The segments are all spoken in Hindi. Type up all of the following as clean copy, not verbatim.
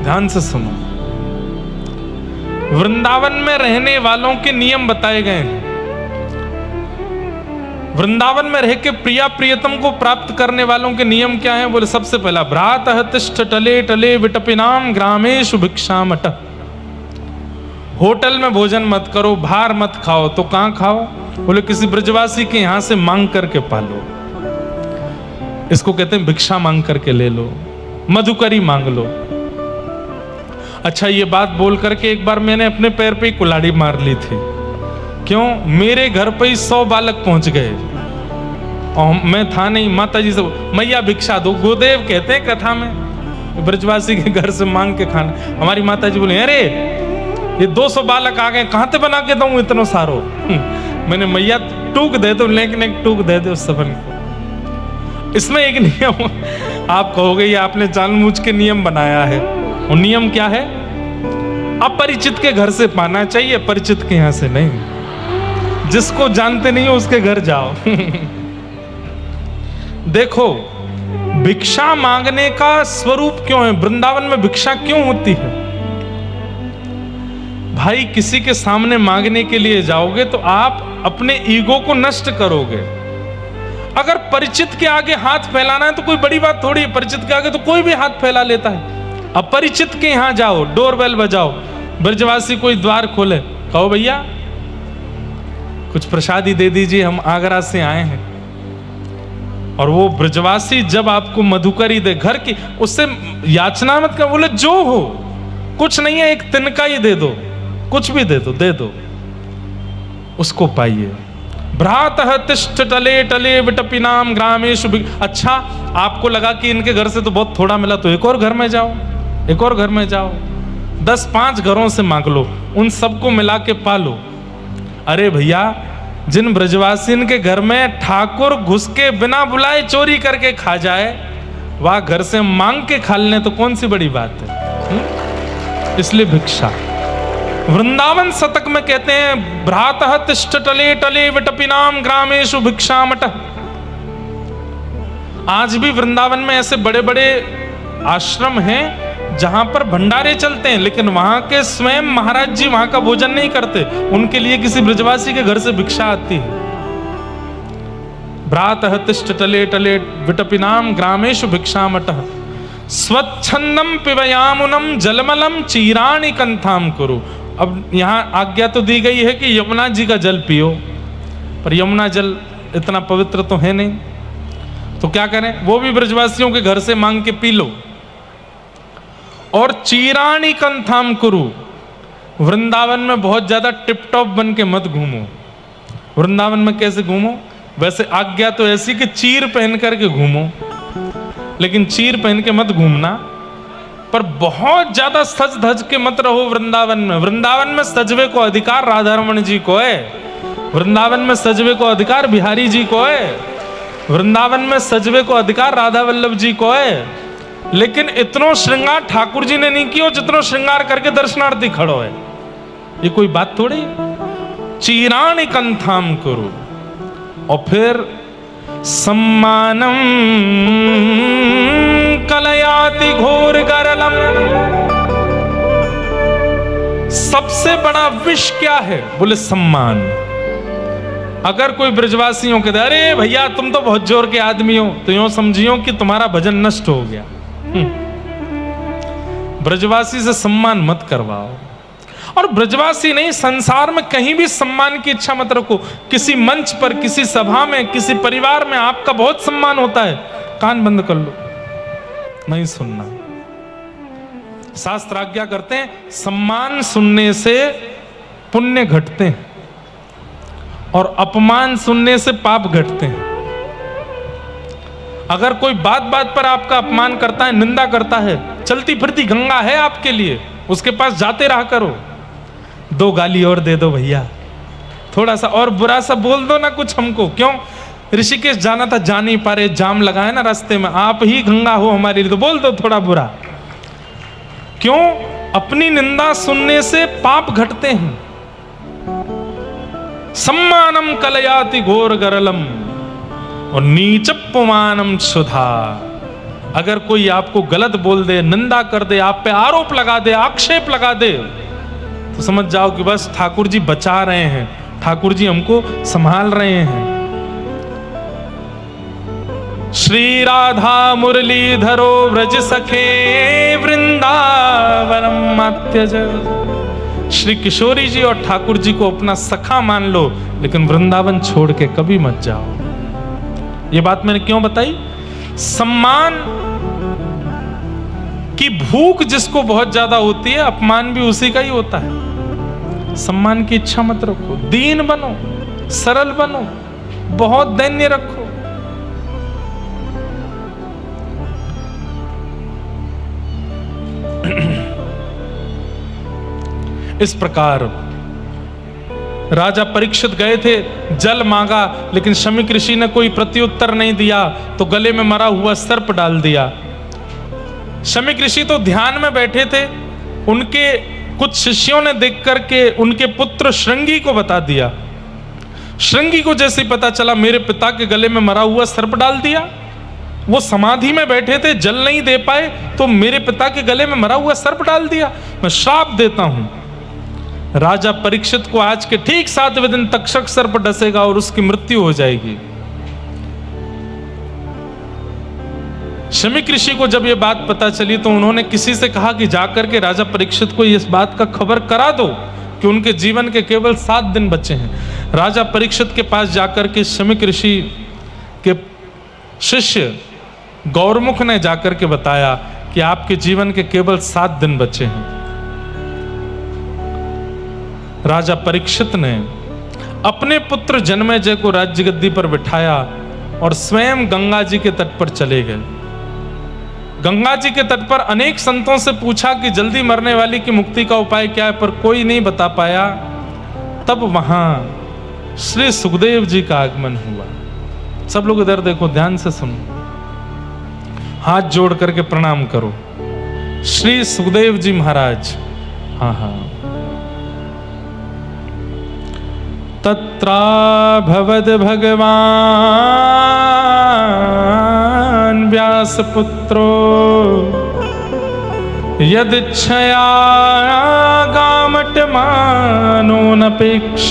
ध्यान से सुनो। वृंदावन में रहने वालों के नियम बताए गए हैं। वृंदावन में रह के प्रिया प्रियतम को प्राप्त करने वालों के नियम क्या हैं? बोले सबसे पहला, भ्रातः तिष्ठ टले टले विटपिनाम ग्रामेषु भिक्षामट। होटल में भोजन मत करो, बाहर मत खाओ। तो कहां खाओ? बोले किसी ब्रजवासी के यहां से मांग करके पालो। इसको कहते हैं भिक्षा मांग करके ले लो, मधुकरी मांग लो। अच्छा, ये बात बोल करके एक बार मैंने अपने पैर पे कुल्हाड़ी मार ली थी। क्यों? मेरे घर पे ही 100 बालक पहुंच गए और मैं था नहीं। माता जी से, मैया भिक्षा दो। गोदेव कहते हैं कथा में, ब्रजवासी के घर से मांग के खाना। हमारी माता जी बोले, अरे ये 200 बालक आ गए, कहां से बना के दूं इतना सारो? मैंने, मैया टूक दे दो, लेकिन एक टूक दे दो सबन को। इसमें एक नियम, आप कहोगे ये आपने जानबूझ के नियम बनाया है। वो नियम क्या है? अपरिचित के घर से पाना चाहिए, परिचित के यहां से नहीं। जिसको जानते नहीं हो उसके घर जाओ। देखो, भिक्षा मांगने का स्वरूप क्यों है? वृंदावन में भिक्षा क्यों होती है? भाई, किसी के सामने मांगने के लिए जाओगे तो आप अपने ईगो को नष्ट करोगे। अगर परिचित के आगे हाथ फैलाना है तो कोई बड़ी बात थोड़ी है। परिचित के आगे तो कोई भी हाथ फैला लेता है। अपरिचित के यहां जाओ, डोरबेल बजाओ, ब्रजवासी कोई द्वार खोले, कहो भैया कुछ प्रसादी दे दीजिए, हम आगरा से आए हैं। और वो ब्रजवासी जब आपको मधुकरी दे, घर की, उससे याचना मत कर। बोले जो हो, कुछ नहीं है, एक तिनका ही दे दो, कुछ भी दे दो, उसको पाइए। भ्रातः तिष्ठ टले टले विटपिनाम ग्रामेषु। अच्छा, आपको लगा कि इनके घर से तो बहुत थोड़ा मिला, तो एक और घर में जाओ, एक और घर में जाओ, 10-5 घरों से मांग लो, उन सबको मिला के पालो। अरे भैया, जिन ब्रजवासीन के घर में ठाकुर घुस के बिना बुलाए चोरी करके खा जाए, वह घर से मांग के खा लें तो कौन सी बड़ी बात है? इसलिए भिक्षा। वृंदावन शतक में कहते हैं, भ्रातः तिष्ठ टले टले विटपिनाम ग्रामेषु भिक्षामट। आज भी वृंदावन में ऐसे बड़े बड़े आश्रम हैं जहां पर भंडारे चलते हैं, लेकिन वहां के स्वयं महाराज जी वहां का भोजन नहीं करते। उनके लिए किसी ब्रजवासी के घर से भिक्षा आती है। भ्रातः तिष्ठ टले टले विटपिनाम ग्रामेषु भिक्षामटः स्वच्छंदम पिबयामुनम जलमलम चीराणि कंथाम कुरु। अब यहां आज्ञा तो दी गई है कि यमुना जी का जल पियो, पर यमुना जल इतना पवित्र तो है नहीं, तो क्या करें? वो भी ब्रजवासियों के घर से मांग के पी लो। और चीराणि कंथाम कुरु। वृंदावन में बहुत ज्यादा टिप टॉप बन के मत घूमो। वृंदावन में कैसे घूमो? वैसे आज्ञा तो ऐसी कि चीर पहन करके घूमो, लेकिन चीर पहन के मत घूमना। पर बहुत ज्यादा सज धज के मत रहो वृंदावन में। वृंदावन में सजवे को अधिकार राधा रमण जी को है। वृंदावन में सजवे को अधिकार बिहारी जी को है। वृंदावन में सजवे को अधिकार राधा वल्लभ जी को है। लेकिन इतनो श्रृंगार ठाकुर जी ने नहीं किया जितनो श्रृंगार करके दर्शनार्थी खड़ो है। ये कोई बात थोड़ी। चीराणि कंथाम कुरु। और फिर सम्मानम कलयाति घोर गरलम। सबसे बड़ा विष क्या है? बोले सम्मान। अगर कोई ब्रजवासियों के अरे भैया तुम तो बहुत जोर के आदमी हो, तो यूं समझियो कि तुम्हारा भजन नष्ट हो गया। ब्रजवासी से सम्मान मत करवाओ। और ब्रजवासी नहीं, संसार में कहीं भी सम्मान की इच्छा मत रखो। किसी मंच पर, किसी सभा में, किसी परिवार में आपका बहुत सम्मान होता है, कान बंद कर लो, नहीं सुनना। शास्त्र आज्ञा करते हैं, सम्मान सुनने से पुण्य घटते हैं और अपमान सुनने से पाप घटते हैं। अगर कोई बात बात पर आपका अपमान करता है, निंदा करता है, चलती फिरती गंगा है आपके लिए, उसके पास जाते रहा करो। 2 गाली और दे दो भैया, थोड़ा सा और बुरा सा बोल दो ना कुछ हमको। क्यों? ऋषिकेश जाना था, जा नहीं पा रहे, जाम लगा है ना रास्ते में, आप ही गंगा हो हमारे लिए, तो बोल दो थोड़ा बुरा। क्यों? अपनी निंदा सुनने से पाप घटते हैं। सम्मानम कलयाति घोर गरलम और नीचपुमानम क्षुधा। अगर कोई आपको गलत बोल दे, निंदा कर दे, आप पे आरोप लगा दे, आक्षेप लगा दे, तो समझ जाओ कि बस ठाकुर जी बचा रहे हैं, ठाकुर जी हमको संभाल रहे हैं। श्री राधा मुरलीधरो व्रज सखे वृंदावनम मात्यज। श्री किशोरी जी और ठाकुर जी को अपना सखा मान लो, लेकिन वृंदावन छोड़ के कभी मत जाओ। ये बात मैंने क्यों बताई? सम्मान की भूख जिसको बहुत ज्यादा होती है, अपमान भी उसी का ही होता है। सम्मान की इच्छा मत रखो, दीन बनो, सरल बनो, बहुत दैन्य रखो। इस प्रकार राजा परीक्षित गए थे, जल मांगा, लेकिन शमीक ऋषि ने कोई प्रत्युत्तर नहीं दिया, तो गले में मरा हुआ सर्प डाल दिया। शमीक ऋषि तो ध्यान में बैठे थे, उनके कुछ शिष्यों ने देख करके उनके पुत्र श्रृंगी को बता दिया। श्रृंगी को जैसे ही पता चला मेरे पिता के गले में मरा हुआ सर्प डाल दिया, वो समाधि में बैठे थे, जल नहीं दे पाए, तो मेरे पिता के गले में मरा हुआ सर्प डाल दिया, मैं श्राप देता हूं। राजा परीक्षित को आज के ठीक 7वें दिन तक्षक सर्प डसेगा और उसकी मृत्यु हो जाएगी। शमीक ऋषि को जब यह बात पता चली तो उन्होंने किसी से कहा कि जाकर के राजा परीक्षित को इस बात का खबर करा दो कि उनके जीवन के केवल 7 दिन बचे हैं। राजा परीक्षित के पास जाकर के शमीक ऋषि के शिष्य गौरमुख ने जाकर के बताया कि आपके जीवन के केवल 7 दिन बचे हैं। राजा परीक्षित ने अपने पुत्र जन्मेजय को राज्य गद्दी पर बिठाया और स्वयं गंगा जी के तट पर चले गए। गंगा जी के तट पर अनेक संतों से पूछा कि जल्दी मरने वाली की मुक्ति का उपाय क्या है, पर कोई नहीं बता पाया। तब वहां श्री सुखदेव जी का आगमन हुआ। सब लोग इधर देखो, ध्यान से सुनो, हाथ जोड़ करके प्रणाम करो। श्री सुखदेव जी महाराज, हाँ, तत्राभवद भगवान व्यासपुत्रो यदिच्छया गामटमानो नपेक्ष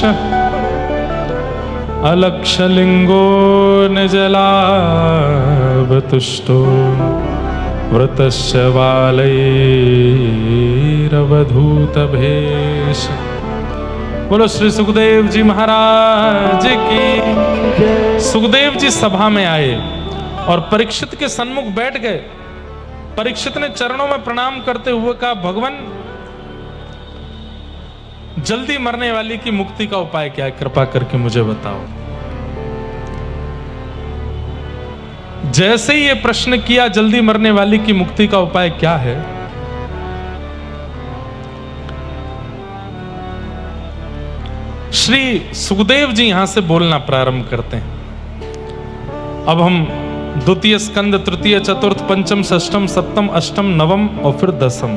अलक्षलिंगो निजलाभतुष्टो वृतस्य बालैरवधूतभेष। बोलो श्री सुखदेव जी महाराज की। सुखदेव जी सभा में आए और परीक्षित के सन्मुख बैठ गए। परीक्षित ने चरणों में प्रणाम करते हुए कहा, भगवान जल्दी मरने वाली की मुक्ति का उपाय क्या है, कृपा करके मुझे बताओ। जैसे ही ये प्रश्न किया, जल्दी मरने वाली की मुक्ति का उपाय क्या है, श्री सुखदेव जी यहां से बोलना प्रारंभ करते हैं। अब हम द्वितीय स्कंद, तृतीय, चतुर्थ, पंचम, षष्ठम, सप्तम, अष्टम, नवम और फिर 10म,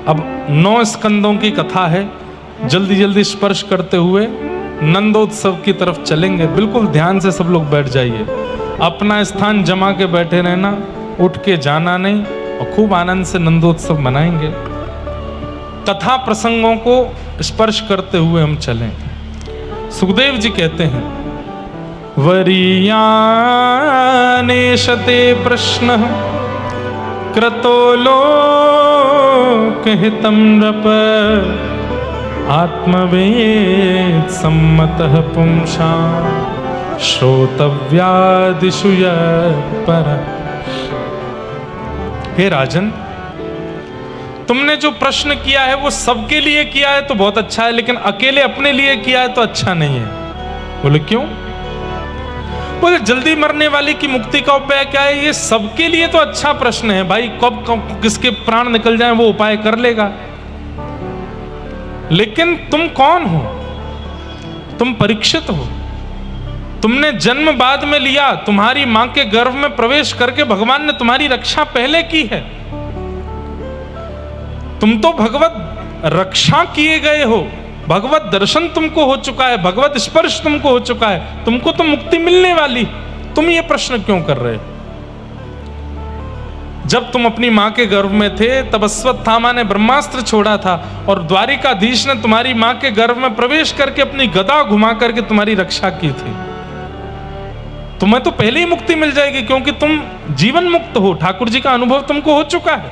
अब 9 स्कंदों की कथा है। जल्दी जल्दी स्पर्श करते हुए नंदोत्सव की तरफ चलेंगे। बिल्कुल ध्यान से सब लोग बैठ जाइए, अपना स्थान जमा के बैठे रहना, उठ के जाना नहीं, और खूब आनंद से नंदोत्सव मनाएंगे। कथा प्रसंगों को स्पर्श करते हुए हम चलें। सुखदेव जी कहते हैं, वरीयानेशते प्रश्न क्रतो लोकहितं नृप आत्मवेद सम्मतः पुंसा श्रोतव्यादिषु पर। हे राजन, तुमने जो प्रश्न किया है वो सबके लिए किया है तो बहुत अच्छा है, लेकिन अकेले अपने लिए किया है तो अच्छा नहीं है। बोले क्यों? बोले जल्दी मरने वाली की मुक्ति का उपाय क्या है, ये सबके लिए तो अच्छा प्रश्न है भाई। कब किसके प्राण निकल जाए वो उपाय कर लेगा, लेकिन तुम कौन हो? तुम परीक्षित हो। तुमने जन्म बाद में लिया, तुम्हारी मां के गर्भ में प्रवेश करके भगवान ने तुम्हारी रक्षा पहले की है। तुम तो भगवत रक्षा किए गए हो, भगवत दर्शन तुमको हो चुका है, भगवत स्पर्श तुमको हो चुका है, तुमको तो मुक्ति मिलने वाली। तुम ये प्रश्न क्यों कर रहे हो? जब तुम अपनी माँ के गर्भ में थे तब अश्वत्थामा ने ब्रह्मास्त्र छोड़ा था और द्वारिकाधीश ने तुम्हारी माँ के गर्भ में प्रवेश करके अपनी गदा घुमा करके तुम्हारी रक्षा की थी। तुम्हें तो पहले ही मुक्ति मिल जाएगी क्योंकि तुम जीवन मुक्त हो, ठाकुर जी का अनुभव तुमको हो चुका है।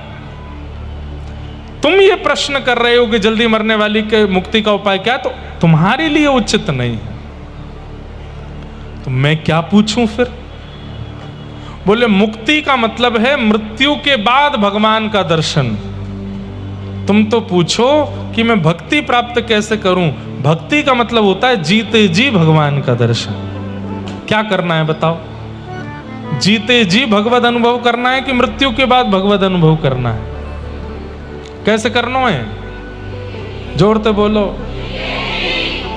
तुम ये प्रश्न कर रहे हो कि जल्दी मरने वाली के मुक्ति का उपाय क्या, तो तुम्हारे लिए उचित नहीं है। तो मैं क्या पूछूं फिर? बोले मुक्ति का मतलब है मृत्यु के बाद भगवान का दर्शन। तुम तो पूछो कि मैं भक्ति प्राप्त कैसे करूं। भक्ति का मतलब होता है जीते जी भगवान का दर्शन। क्या करना है बताओ? जीते जी भगवद अनुभव करना है कि मृत्यु के बाद भगवद अनुभव करना है? कैसे करना है? जोरते बोलो।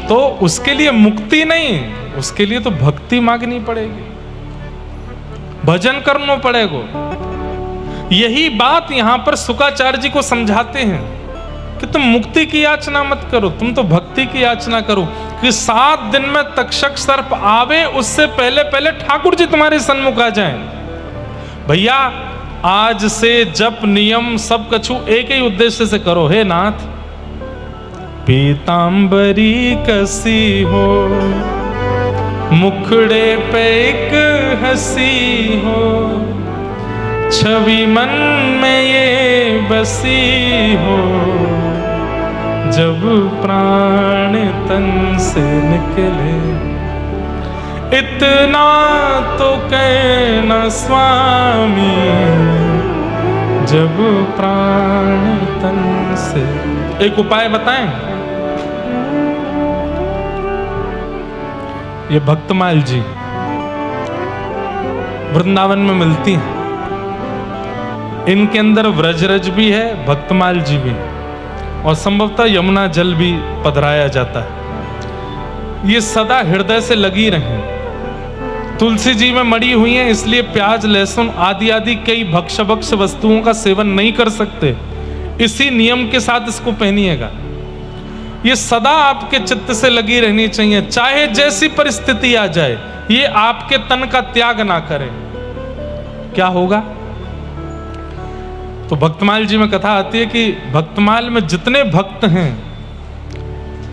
तो उसके लिए मुक्ति नहीं, उसके लिए तो भक्ति मांगनी पड़ेगी, भजन करना पड़ेगा। यही बात यहां पर शुकाचार्य जी को समझाते हैं कि तुम मुक्ति की याचना मत करो, तुम तो भक्ति की याचना करो कि 7 दिन में तक्षक सर्प आवे उससे पहले पहले ठाकुर जी तुम्हारे सन्मुख आ जाएं। भैया आज से जप नियम सब कछु एक ही उद्देश्य से करो। हे नाथ पीतांबरी कसी हो, मुखड़े पे एक हंसी हो, छवि मन में ये बसी हो, जब प्राण तन से निकले, इतना तो कहना स्वामी, जब प्राण तन से। एक उपाय बताएं। ये भक्तमाल जी वृंदावन में मिलती हैं, इनके अंदर व्रजरज भी है, भक्तमाल जी भी, और संभवतः यमुना जल भी पधराया जाता है। ये सदा हृदय से लगी रहीं। तुलसी जी में मड़ी हुई हैं, इसलिए प्याज लहसुन आदि आदि कई भक्ष वस्तुओं का सेवन नहीं कर सकते। इसी नियम के साथ इसको पहनिएगा। ये सदा आपके चित्त से लगी रहनी चाहिए, चाहे जैसी परिस्थिति आ जाए, ये आपके तन का त्याग ना करे। क्या होगा? तो भक्तमाल जी में कथा आती है कि भक्तमाल में जितने भक्त हैं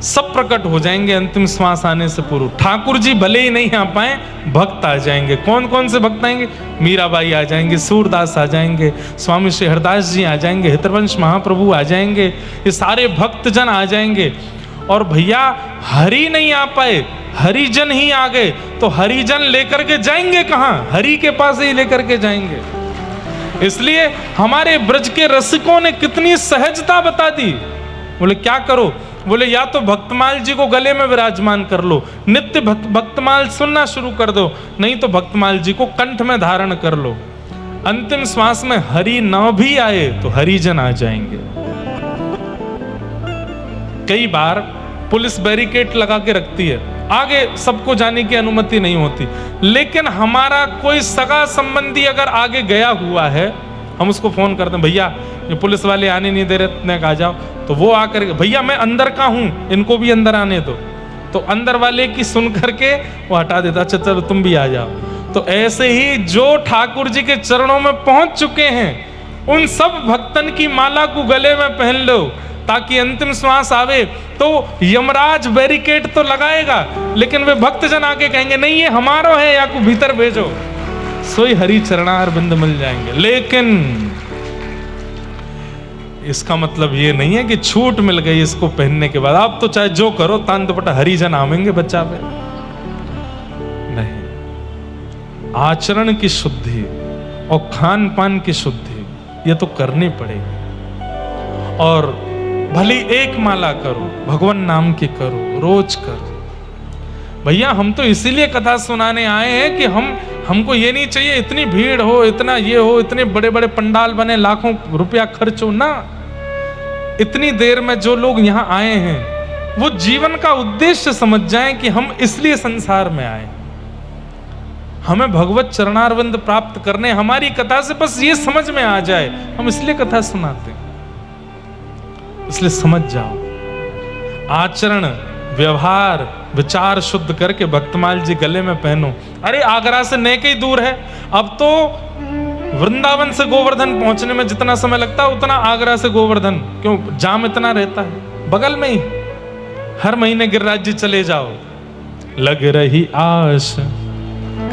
सब प्रकट हो जाएंगे अंतिम श्वास आने से पूर्व। ठाकुर जी भले ही नहीं आ पाए, भक्त आ जाएंगे। कौन कौन से भक्त आएंगे? मीराबाई आ जाएंगे, सूरदास आ जाएंगे, स्वामी श्री हरदास जी आ जाएंगे, हितवंश महाप्रभु आ जाएंगे, ये सारे भक्तजन आ जाएंगे। और भैया हरि नहीं आ पाए, हरिजन ही आ गए, तो हरिजन लेकर के जाएंगे कहां? हरि के पास ही लेकर के जाएंगे। इसलिए हमारे ब्रज के रसिकों ने कितनी सहजता बता दी। बोले क्या करो? बोले या तो भक्तमाल जी को गले में विराजमान कर लो, नित्य भक्तमाल सुनना शुरू कर दो, नहीं तो भक्तमाल जी को कंठ में धारण कर लो। अंतिम श्वास में हरि न भी आए तो हरिजन आ जाएंगे। कई बार पुलिस बैरिकेड लगा के रखती है, आगे सबको जाने की अनुमति नहीं होती, लेकिन हमारा कोई सगा संबंधी अगर आगे गया हुआ है, हम उसको फोन करते हैं, भैया ये पुलिस वाले आने नहीं दे रहे, आ जाओ। तो वो आकर भैया मैं अंदर का हूं, इनको भी अंदर आने दो। तो अंदर वाले की सुन करके वो हटा देता, अच्छा चलो तुम भी आ जाओ। तो ऐसे ही जो ठाकुर जी के चरणों में पहुंच चुके हैं, उन सब भक्तन की माला को गले में पहन लो, ताकि अंतिम श्वास आवे तो यमराज बैरिकेड तो लगाएगा, लेकिन वे भक्तजन आके कहेंगे नहीं ये हमारो है, या को भीतर भेजो, सोई हरि चरणार बिंद मिल जाएंगे। लेकिन इसका मतलब ये नहीं है कि छूट मिल गई इसको पहनने के बाद, आप तो चाहे जो करो, तान दुपट्टा हरिजन आवेंगे बच्चा पे। नहीं, आचरण की शुद्धि और खान पान की शुद्धि ये तो करनी पड़ेगी। और भली एक माला करो, भगवान नाम की करो, रोज करो। भैया हम तो इसीलिए कथा सुनाने आए हैं कि हमको ये नहीं चाहिए इतनी भीड़ हो, इतना ये हो, इतने बड़े बड़े पंडाल बने, लाखों रुपया खर्च हो ना। इतनी देर में जो लोग यहाँ आए हैं वो जीवन का उद्देश्य समझ जाएं कि हम इसलिए संसार में आए, हमें भगवत चरणारविंद प्राप्त करने। हमारी कथा से बस ये समझ में आ जाए, हम इसलिए कथा सुनाते, इसलिए समझ जाओ। आचरण, व्यवहार, विचार शुद्ध करके भक्तमाल जी गले में पहनो। अरे आगरा से नेक ही दूर है, अब तो वृंदावन से गोवर्धन पहुंचने में जितना समय लगता है उतना आगरा से गोवर्धन, क्यों जाम इतना रहता है, बगल में ही। हर महीने गिरिराज जी चले जाओ। लग रही आश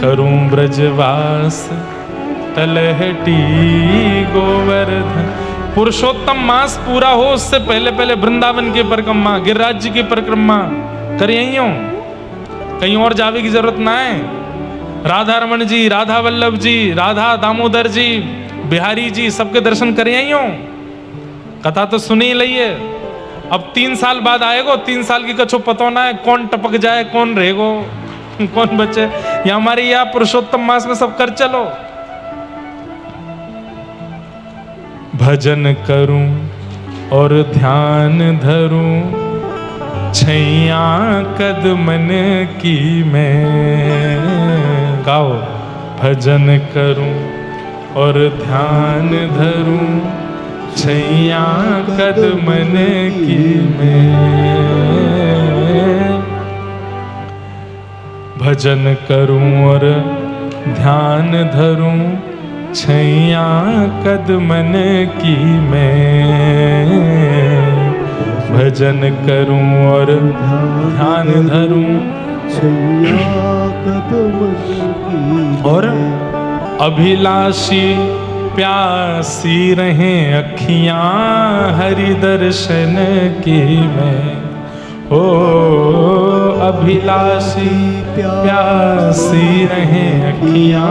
करूं ब्रजवास, तलहटी गोवर्धन। पुरुषोत्तम मास पूरा हो उससे पहले पहले वृंदावन की परिक्रमा, गिरिराज जी की परिक्रमा कर यही हो, कहीं और जावे की जरूरत ना है। राधा रमन जी, राधा वल्लभ जी, राधा दामोदर जी, बिहारी जी, सबके दर्शन कर यही हो। कथा तो सुनी लइए। अब 3 साल बाद आएगो, 3 साल की कछो पतो ना है कौन टपक जाए, कौन रहेगो, कौन बचे। या हमारे यहाँ पुरुषोत्तम मास में सब कर चलो। भजन करूं और ध्यान धरूं, छैया कदमन की मैं। गाओ। भजन करूं और ध्यान धरूं, छैया कदमन की मैं। भजन करूं और ध्यान धरूं, छैया कदमन की मैं। भजन करूं और ध्यान धरूं, छैया कदमन की। और अभिलाषी प्यासी रहें अखियां, हरि दर्शन की मैं। ओ अभिलाषी प्यासी रहें अखियां,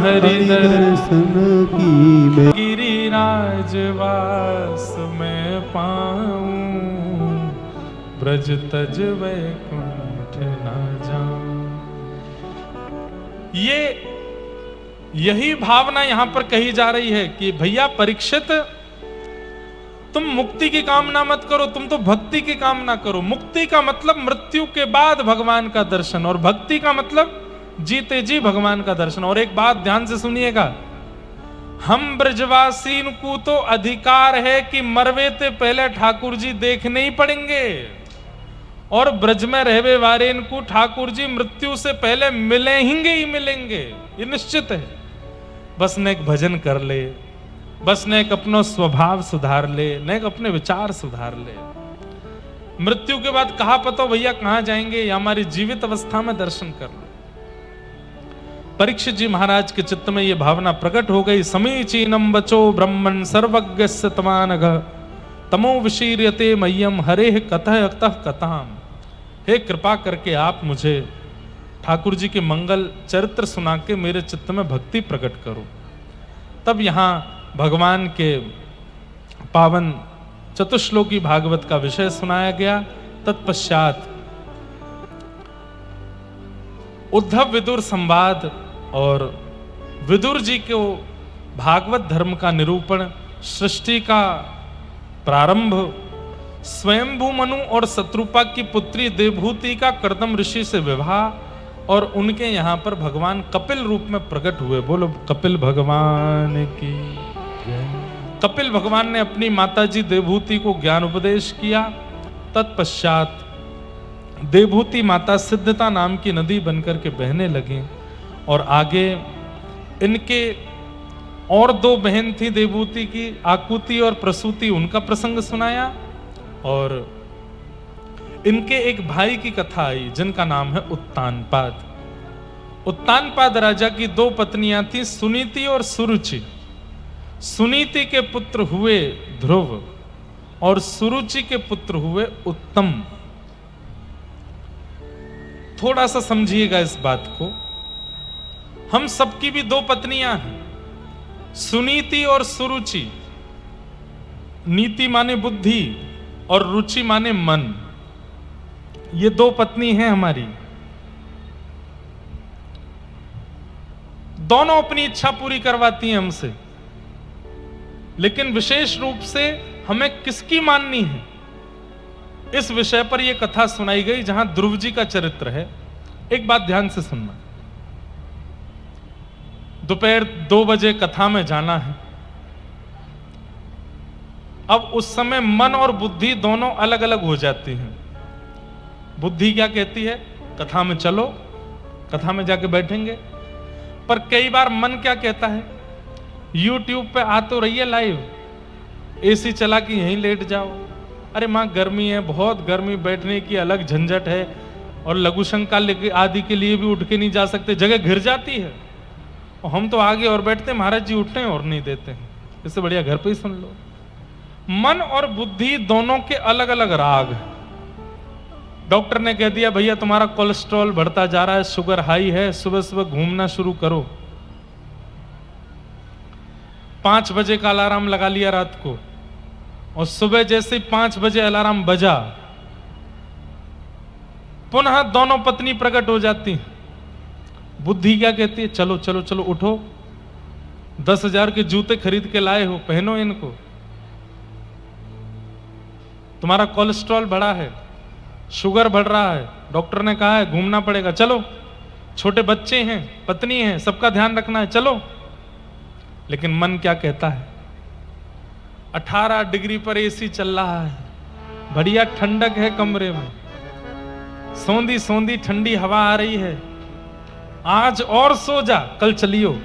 हरि दर्शन की मैं। गिरिराज वास में पाऊं, ब्रज तज वैकुंठ न जाऊं। यही भावना यहां पर कही जा रही है कि भैया परीक्षित, तुम मुक्ति की कामना मत करो, तुम तो भक्ति की कामना करो। मुक्ति का मतलब मृत्यु के बाद भगवान का दर्शन, और भक्ति का मतलब जीते जी भगवान का दर्शन। और एक बात ध्यान से सुनिएगा, हम ब्रजवासी को तो अधिकार है कि मरवे ते पहले ठाकुर जी देखने ही पड़ेंगे, और ब्रज में रहवे वाले इनको ठाकुर जी मृत्यु से पहले मिलेंगे ही मिलेंगे, ये निश्चित है। बस ने एक भजन कर ले, बस ने एक अपना स्वभाव सुधार ले, ने एक अपने विचार सुधार ले। मृत्यु के बाद कहा पतो भैया कहां जाएंगे, या हमारी जीवित अवस्था में दर्शन कर लो। परीक्षित जी महाराज के चित्त में यह भावना प्रकट हो गई। समीचीनम वचो ब्रह्मन् सर्वज्ञस्य तमानघ, तमो विशीर्यते मह्यम हरेः कतः अतः कथाम। हे कृपा करके आप मुझे ठाकुर जी के मंगल चरित्र सुना के मेरे चित्त में भक्ति प्रकट करो। तब यहां भगवान के पावन चतुश्लोकी भागवत का विषय सुनाया गया। तत्पश्चात उद्धव विदुर संवाद और विदुर जी को भागवत धर्म का निरूपण, सृष्टि का प्रारंभ, स्वयंभू मनु और शत्रुपा की पुत्री देवभूति का कर्दम ऋषि से विवाह, और उनके यहां पर भगवान कपिल रूप में प्रकट हुए। बोलो कपिल भगवान की जय। कपिल भगवान ने अपनी माताजी देवभूति को ज्ञान उपदेश किया। तत्पश्चात देवभूति माता सिद्धता नाम की नदी बनकर के बहने लगी, और आगे इनके और 2 बहन थी देवभूति की, आकुति और प्रसूति, उनका प्रसंग सुनाया। और इनके एक भाई की कथा आई जिनका नाम है उत्तानपाद। उत्तानपाद राजा की 2 पत्नियां थी, सुनीति और सुरुचि। सुनीति के पुत्र हुए ध्रुव और सुरुचि के पुत्र हुए उत्तम। थोड़ा सा समझिएगा इस बात को। हम सबकी भी 2 पत्नियां हैं, सुनीति और सुरुचि। नीति माने बुद्धि और रुचि माने मन। ये 2 पत्नी हैं हमारी। दोनों अपनी इच्छा पूरी करवाती हैं हमसे, लेकिन विशेष रूप से हमें किसकी माननी है, इस विषय पर यह कथा सुनाई गई जहां ध्रुव जी का चरित्र है। एक बात ध्यान से सुनना। दोपहर 2 बजे कथा में जाना है। अब उस समय मन और बुद्धि दोनों अलग अलग हो जाती हैं। बुद्धि क्या कहती है, कथा में चलो, कथा में जाके बैठेंगे। पर कई बार मन क्या कहता है, YouTube पे आ तो रही है लाइव, एसी चला के यहीं लेट जाओ। अरे माँ गर्मी है, बहुत गर्मी, बैठने की अलग झंझट है, और लघु शंका आदि के लिए भी उठ के नहीं जा सकते, जगह घिर जाती है। और हम तो आगे और बैठते, महाराज जी उठते हैं और नहीं देते हैं। इससे बढ़िया घर पे ही सुन लो। मन और बुद्धि दोनों के अलग अलग राग हैं। डॉक्टर ने कह दिया भैया तुम्हारा कोलेस्ट्रॉल बढ़ता जा रहा है, शुगर हाई है, सुबह सुबह घूमना शुरू करो। 5 बजे का अलार्म लगा लिया रात को, और सुबह जैसे 5 बजे अलार्म बजा, पुनः दोनों पत्नी प्रकट हो जाती। बुद्धि क्या कहती है? चलो चलो चलो उठो, 10,000 के जूते खरीद के लाए हो, पहनो इनको। तुम्हारा कोलेस्ट्रॉल बढ़ा है, शुगर बढ़ रहा है, डॉक्टर ने कहा है घूमना पड़ेगा, चलो। छोटे बच्चे हैं, पत्नी है, सबका ध्यान रखना है, चलो। लेकिन मन क्या कहता है? 18 डिग्री पर एसी चल रहा है, बढ़िया ठंडक है कमरे में, सौंधी सौंधी ठंडी हवा आ रही है, आज और सो जा, कल चलियो।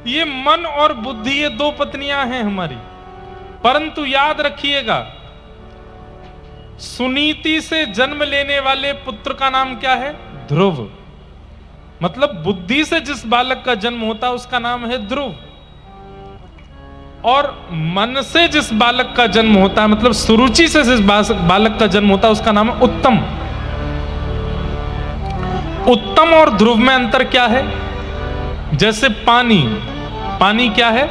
ये मन और बुद्धि, ये 2 पत्नियां हैं हमारी। परंतु याद रखिएगा, सुनीति से जन्म लेने वाले पुत्र का नाम क्या है? ध्रुव। मतलब बुद्धि से जिस बालक का जन्म होता है उसका नाम है ध्रुव, और मन से जिस बालक का जन्म होता है, मतलब सुरुचि से जिस बालक का जन्म होता है उसका नाम है उत्तम। उत्तम और ध्रुव में अंतर क्या है? जैसे पानी, पानी क्या है?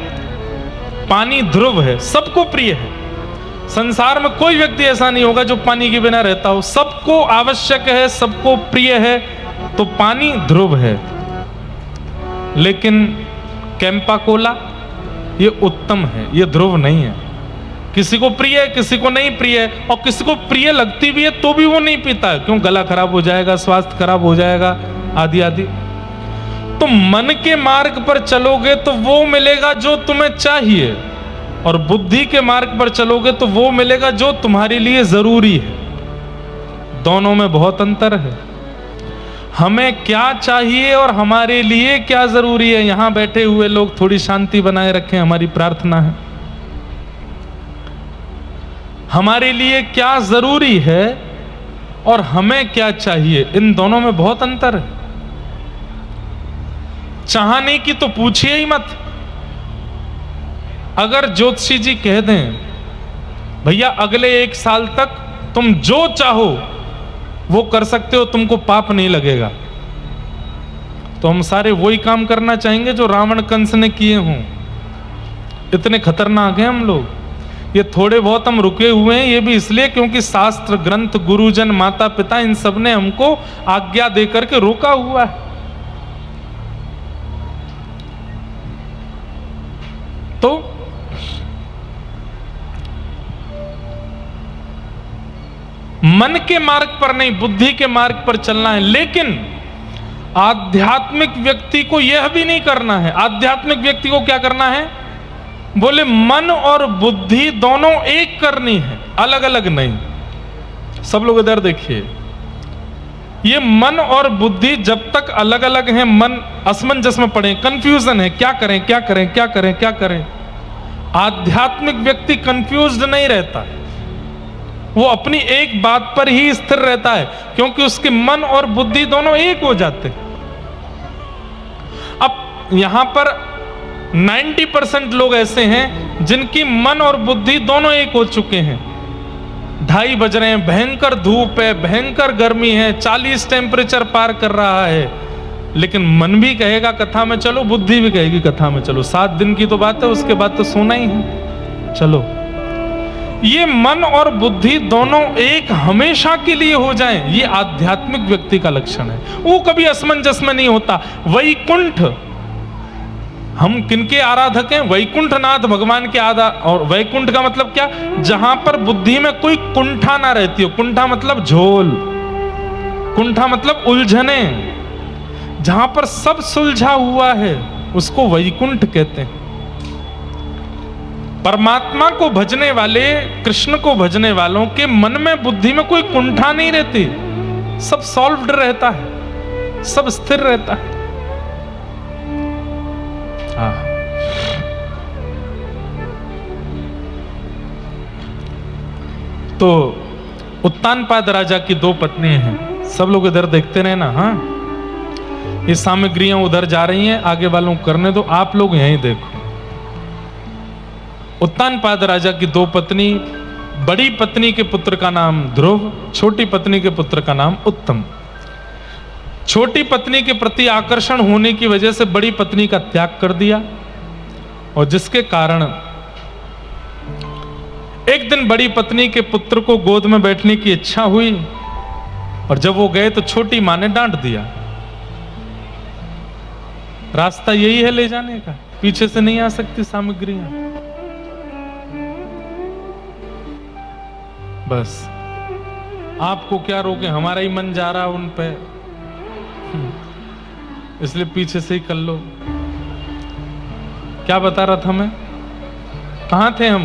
पानी ध्रुव है, सबको प्रिय है। संसार में कोई व्यक्ति ऐसा नहीं होगा जो पानी के बिना रहता हो, सबको आवश्यक है, सबको प्रिय है, तो पानी ध्रुव है। लेकिन कैंपा कोला ये उत्तम है, ये ध्रुव नहीं है। किसी को प्रिय है, किसी को नहीं प्रिय है, और किसी को प्रिय लगती भी है तो भी वो नहीं पीता है, क्यों? गला खराब हो जाएगा, स्वास्थ्य खराब हो जाएगा, आदि आदि। तो मन के मार्ग पर चलोगे तो वो मिलेगा जो तुम्हें चाहिए, और बुद्धि के मार्ग पर चलोगे तो वो मिलेगा जो तुम्हारे लिए जरूरी है। दोनों में बहुत अंतर है। हमें क्या चाहिए और हमारे लिए क्या जरूरी है, यहां बैठे हुए लोग थोड़ी शांति बनाए रखें, हमारी प्रार्थना है। हमारे लिए क्या जरूरी है और हमें क्या चाहिए, इन दोनों में बहुत अंतर है। चाहने की तो पूछिए ही मत। अगर ज्योतिषी जी कह दें भैया अगले 1 साल तक तुम जो चाहो वो कर सकते हो, तुमको पाप नहीं लगेगा, तो हम सारे वही काम करना चाहेंगे जो रावण कंस ने किए हों। इतने खतरनाक हैं हम लोग। ये थोड़े बहुत हम रुके हुए हैं, ये भी इसलिए क्योंकि शास्त्र ग्रंथ, गुरुजन, माता पिता, इन सब ने हमको आज्ञा देकर के रोका हुआ है। तो मन के मार्ग पर नहीं, बुद्धि के मार्ग पर चलना है। लेकिन आध्यात्मिक व्यक्ति को यह भी नहीं करना है। आध्यात्मिक व्यक्ति को क्या करना है? बोले मन और बुद्धि दोनों एक करनी है, अलग अलग नहीं। सब लोग इधर देखिए, ये मन और बुद्धि जब तक अलग अलग हैं, मन असमंजस में पड़े, कंफ्यूजन है, क्या करें क्या करें क्या करें क्या करें। आध्यात्मिक व्यक्ति कंफ्यूज्ड नहीं रहता, वो अपनी एक बात पर ही स्थिर रहता है, क्योंकि उसके मन और बुद्धि दोनों एक हो जाते हैं। अब यहां पर 90% लोग ऐसे हैं जिनकी मन और बुद्धि दोनों एक हो चुके हैं। 2:30 बज रहे हैं, भयंकर धूप है, भयंकर गर्मी है, 40 टेम्परेचर पार कर रहा है, लेकिन मन भी कहेगा कथा में चलो, बुद्धि भी कहेगी कथा में चलो। 7 दिन की तो बात है, उसके बाद तो सोना ही है, चलो। ये मन और बुद्धि दोनों एक हमेशा के लिए हो जाएं, ये आध्यात्मिक व्यक्ति का लक्षण है। वो कभी असमंजस में नहीं होता। वैकुंठ, हम किनके आराधक हैं? वैकुंठनाथ भगवान के और वैकुंठ का मतलब क्या? जहां पर बुद्धि में कोई कुंठा ना रहती हो। कुंठा मतलब झोल, कुंठा मतलब उलझने, जहां पर सब सुलझा हुआ है उसको वैकुंठ कहते हैं। परमात्मा को भजने वाले, कृष्ण को भजने वालों के मन में, बुद्धि में कोई कुंठा नहीं रहती, सब सॉल्व्ड रहता है, सब स्थिर रहता है। हाँ, तो उत्तानपाद राजा की 2 पत्नी हैं। सब लोग इधर देखते रहे ना। हाँ, ये सामग्रियां उधर जा रही हैं, आगे वालों को करने दो, आप लोग यहीं देखो। उत्तानपाद राजा की 2 पत्नी, बड़ी पत्नी के पुत्र का नाम ध्रुव, छोटी पत्नी के पुत्र का नाम उत्तम। छोटी पत्नी के प्रति आकर्षण होने की वजह से बड़ी पत्नी का त्याग कर दिया, और जिसके कारण एक दिन बड़ी पत्नी के पुत्र को गोद में बैठने की इच्छा हुई, और जब वो गए तो छोटी मां ने डांट दिया। रास्ता यही है ले जाने का, पीछे से नहीं आ सकती सामग्रियां। बस आपको क्या रोके, हमारा ही मन जा रहा उन पे, इसलिए पीछे से ही कर लो। क्या बता रहा था मैं, कहां थे हम?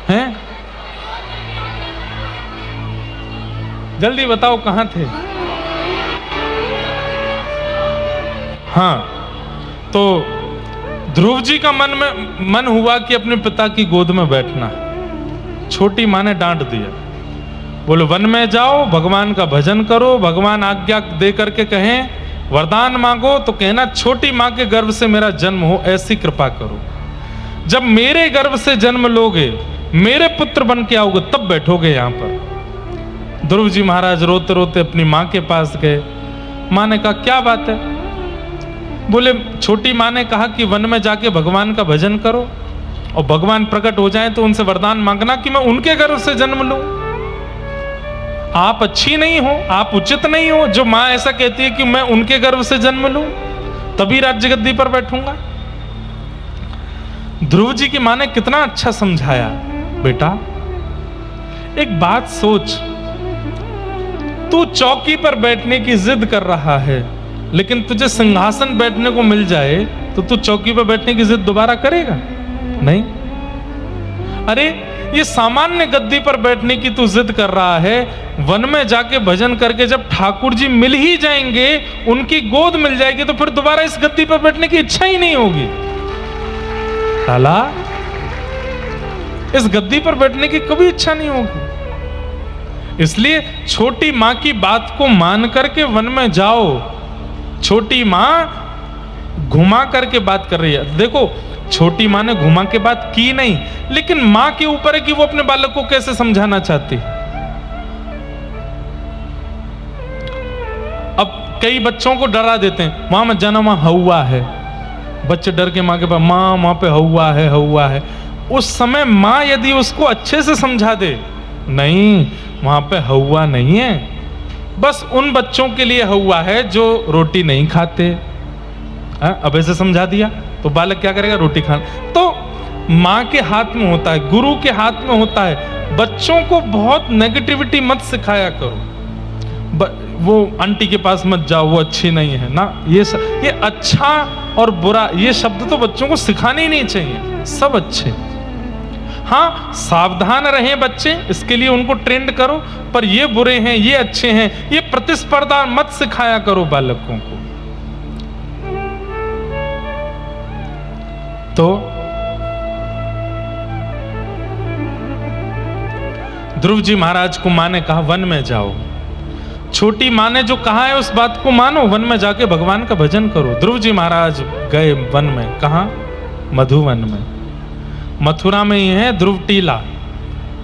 हैं? जल्दी बताओ कहां थे? हाँ, तो ध्रुव जी का मन हुआ कि अपने पिता की गोद में बैठना। छोटी मां ने डांट दिया, बोलो वन में जाओ, भगवान का भजन करो, भगवान आज्ञा दे करके कहें वरदान मांगो तो कहना छोटी मां के गर्भ से मेरा जन्म हो, ऐसी कृपा करो। जब मेरे गर्भ से जन्म लोगे, मेरे पुत्र बन के आओगे, तब बैठोगे यहां पर। ध्रुव जी महाराज रोते रोते अपनी मां के पास गए। मां ने कहा क्या बात है? बोले छोटी मां ने कहा कि वन में जाके भगवान का भजन करो, और भगवान प्रकट हो जाए तो उनसे वरदान मांगना कि मैं उनके गर्भ से जन्म लूं। आप अच्छी नहीं हो, आप उचित नहीं हो, जो मां ऐसा कहती है कि मैं उनके गर्भ से जन्म लूं तभी राज्य गद्दी पर बैठूंगा। ध्रुव जी की मां ने कितना अच्छा समझाया, बेटा एक बात सोच, तू चौकी पर बैठने की जिद कर रहा है, लेकिन तुझे सिंहासन बैठने को मिल जाए तो तू चौकी पर बैठने की जिद दोबारा करेगा? नहीं। अरे ये सामान्य गद्दी पर बैठने की तू जिद कर रहा है, वन में जाके भजन करके जब ठाकुर जी मिल ही जाएंगे, उनकी गोद मिल जाएगी, तो फिर दोबारा इस गद्दी पर बैठने की इच्छा ही नहीं होगी। साला इस गद्दी पर बैठने की कभी इच्छा नहीं होगी। इसलिए छोटी मां की बात को मान करके वन में जाओ। छोटी मां घुमा करके बात कर रही है। देखो छोटी मां ने घुमा के बात की नहीं, लेकिन मां के ऊपर है कि वो अपने बालक को कैसे समझाना चाहती। अब कई बच्चों को डरा देते हैं, वहां मत जाना, वहां हौवा है। बच्चे डर के मां के पास, मां वहां पे हौवा है, हौवा है। उस समय मां यदि उसको अच्छे से समझा दे, नहीं वहां पे हौवा नहीं है, बस उन बच्चों के लिए हौवा है जो रोटी नहीं खाते। अब ऐसे समझा दिया तो बालक क्या करेगा? रोटी खाना। तो मां के हाथ में होता है, गुरु के हाथ में होता है। बच्चों को बहुत नेगेटिविटी मत सिखाया करो। वो आंटी के पास मत जाओ, वो अच्छी नहीं है ना। ये अच्छा और बुरा ये शब्द तो बच्चों को सिखाने ही नहीं चाहिए। सब अच्छे, हाँ सावधान रहें बच्चे, इसके लिए उनको ट्रेंड करो, पर ये बुरे हैं, ये अच्छे हैं, ये प्रतिस्पर्धा मत सिखाया करो बालकों को। तो ध्रुव जी महाराज को मां ने कहा वन में जाओ। छोटी मां ने जो कहा है उस बात को मानो, वन में जाके भगवान का भजन करो। ध्रुव जी महाराज गए वन में। कहां? मधुवन में। मथुरा में ही है ध्रुव टीला,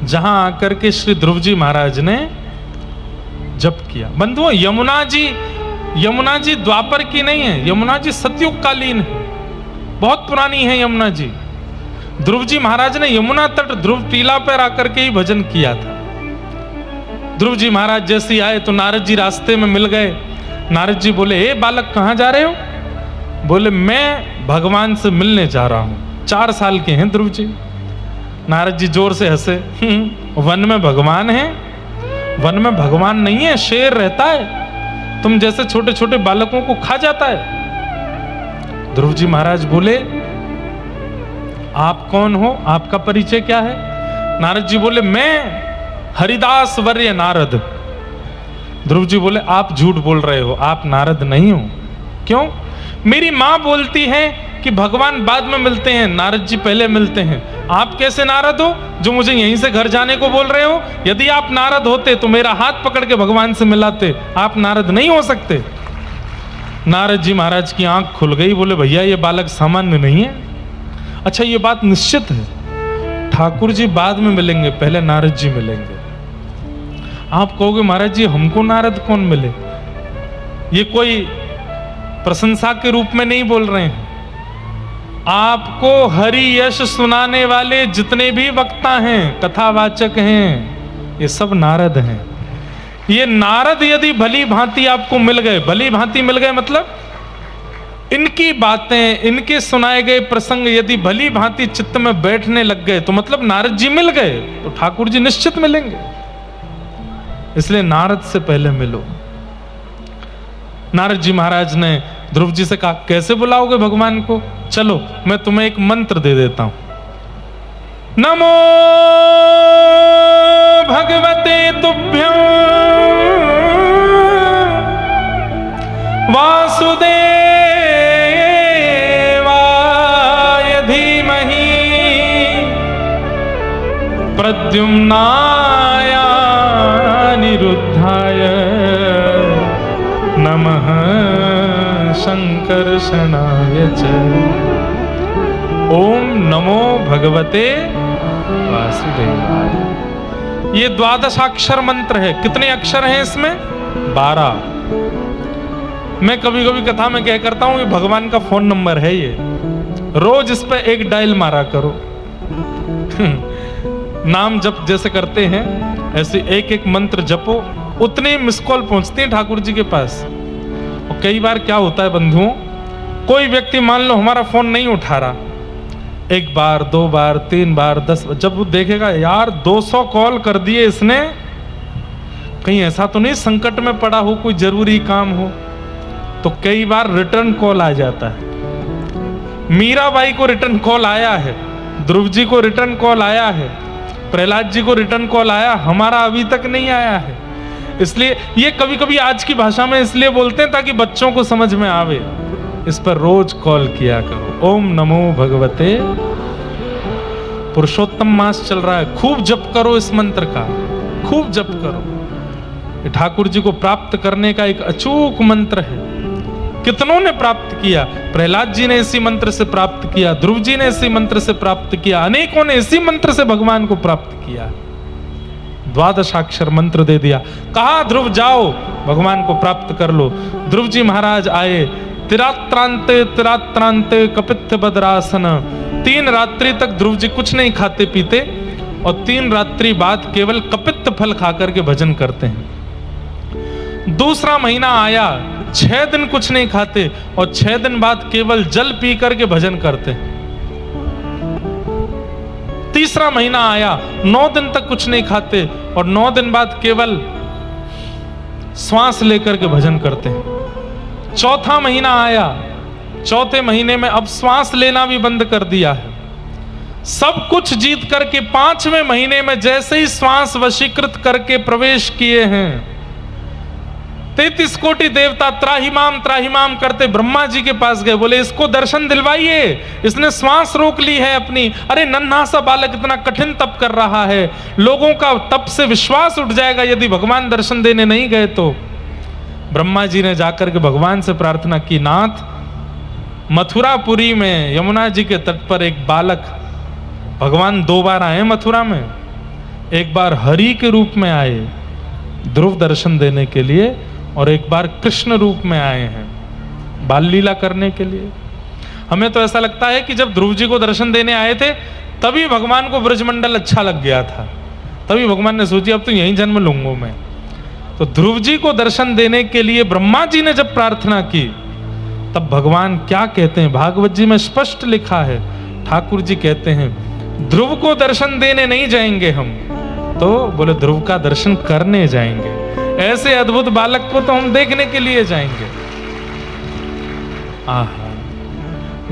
जहां आकर के श्री ध्रुव जी महाराज ने जप किया। बंधुओं यमुना जी द्वापर की नहीं है, यमुना जी सतयुग कालीन है, बहुत पुरानी है यमुना जी। ध्रुव जी महाराज ने यमुना तट ध्रुव टीला पर आकर के ही भजन किया था। ध्रुव जी महाराज जैसे ही आए तो नारद जी रास्ते में मिल गए। नारद जी बोले, ए बालक कहां जा रहे हो? बोले मैं भगवान से मिलने जा रहा हूं। 4 साल के हैं ध्रुव जी। नारद जी जोर से हंसे, वन में भगवान है? वन में भगवान नहीं है, शेर रहता है, तुम जैसे छोटे छोटे बालकों को खा जाता है। ध्रुव जी महाराज बोले, आप कौन हो? आपका परिचय क्या है? नारद जी बोले, मैं हरिदास वर्य नारद। ध्रुव जी बोले, आप झूठ बोल रहे हो, आप नारद नहीं हो। क्यों? मेरी माँ बोलती है कि भगवान बाद में मिलते हैं, नारद जी पहले मिलते हैं। आप कैसे नारद हो जो मुझे यहीं से घर जाने को बोल रहे हो? यदि आप नारद होते तो मेरा हाथ पकड़ के भगवान से मिलाते। आप नारद नहीं हो सकते। नारद जी महाराज की आंख खुल गई, बोले भैया ये बालक सामान्य नहीं है। अच्छा ये बात निश्चित है, ठाकुर जी बाद में मिलेंगे, पहले नारद जी मिलेंगे। आप कहोगे महाराज जी हमको नारद कौन मिले? ये कोई प्रशंसा के रूप में नहीं बोल रहे हैं। आपको हरि यश सुनाने वाले जितने भी वक्ता हैं, कथावाचक हैं, ये सब नारद हैं। ये नारद यदि भली भांति आपको मिल गए, भली भांति मिल गए मतलब इनकी बातें, इनके सुनाए गए प्रसंग यदि भली भांति चित्त में बैठने लग गए तो मतलब नारद जी मिल गए, तो ठाकुर जी निश्चित मिलेंगे। इसलिए नारद से पहले मिलो। नारद जी महाराज ने ध्रुव जी से कहा कैसे बुलाओगे भगवान को? चलो मैं तुम्हें एक मंत्र दे देता हूं। नमो भगवते तुभ्यं वासुदेवाय धीमहि प्रद्युम्नाय अनिरुद्धाय नमः संकर्षणाय च। ओम नमो भगवते वासुदेवाय। ये द्वादशाक्षर मंत्र है। कितने अक्षर हैं इसमें? 12। मैं कभी कभी कथा में क्या करता हूं, ये भगवान का फोन नंबर है, ये रोज इस पे एक डायल मारा करो। नाम जप जैसे करते हैं ऐसे एक एक मंत्र जपो, उतने मिस कॉल पहुंचते हैं ठाकुर जी के पास। और कई बार क्या होता है बंधुओं, कोई व्यक्ति मान लो हमारा फोन नहीं उठा रहा, 1 बार 2 बार 3 बार 10, जब वो देखेगा यार 200 कॉल कर दिए इसने, कहीं ऐसा तो नहीं संकट में पड़ा हो, कोई जरूरी काम हो, तो कई बार रिटर्न कॉल आ जाता है। मीराबाई को रिटर्न कॉल आया है, ध्रुव जी को रिटर्न कॉल आया है, प्रहलाद जी को रिटर्न कॉल आया, हमारा अभी तक नहीं आया है। इसलिए ये कभी कभी आज की भाषा में इसलिए बोलते हैं ताकि बच्चों को समझ में आवे। इस पर रोज कॉल किया करो। ओम नमो भगवते, पुरुषोत्तम मास चल रहा है, खूब जप करो इस मंत्र का, खूब जप करो। ठाकुर जी को प्राप्त करने का एक अचूक मंत्र है। कितनों ने प्राप्त किया, प्रहलाद जी ने इसी मंत्र से प्राप्त किया, ध्रुव जी ने इसी मंत्र से प्राप्त किया, अनेकों ने इसी मंत्र से भगवान को प्राप्त किया। द्वादशाक्षर मंत्र दे दिया, कहा ध्रुव जाओ भगवान को प्राप्त कर लो। ध्रुव जी महाराज आए, तिरात्रांते तिरात्रांते कपित्थ बद्रासन। 3 रात्रि तक ध्रुव जी कुछ नहीं खाते पीते और 3 रात्रि बाद केवल कपित्थ फल खाकर के भजन करते हैं। दूसरा महीना आया, 6 दिन कुछ नहीं खाते और 6 दिन बाद केवल जल पी करके भजन करते हैं। तीसरा महीना आया, 9 दिन तक कुछ नहीं खाते और 9 दिन बाद केवल श्वास लेकर के भजन करते हैं। चौथा महीना आया, चौथे महीने में अब श्वास लेना भी बंद कर दिया है। सब कुछ जीत करके 5वें महीने में जैसे ही श्वास वशीकृत करके प्रवेश किए हैं, 33 कोटि देवता त्राहिमाम करते ब्रह्मा जी के पास गए, बोले इसको दर्शन दिलवाइए, इसने श्वास रोक ली है अपनी। अरे नन्हा सा बालक इतना कठिन तप कर रहा है, लोगों का तप से विश्वास उठ जाएगा यदि भगवान दर्शन देने नहीं गए तो। ब्रह्मा जी ने जाकर के भगवान से प्रार्थना की, नाथ मथुरापुरी में यमुना जी के तट पर एक बालक, भगवान 2 बार आए मथुरा में, एक बार हरि के रूप में आए ध्रुव दर्शन देने के लिए और एक बार कृष्ण रूप में आए हैं बाल लीला करने के लिए। हमें तो ऐसा लगता है कि जब ध्रुव जी को दर्शन देने आए थे तभी भगवान को ब्रजमंडल अच्छा लग गया था, तभी भगवान ने सोची अब तो यहीं जन्म लूंगा मैं। तो ध्रुव जी को दर्शन देने के लिए ब्रह्मा जी ने जब प्रार्थना की तब भगवान क्या कहते हैं, भागवत जी में स्पष्ट लिखा है, ठाकुर जी कहते हैं ध्रुव को दर्शन देने नहीं जाएंगे हम, तो बोले ध्रुव का दर्शन करने जाएंगे। ऐसे अद्भुत बालक को तो हम देखने के लिए जाएंगे। आहा,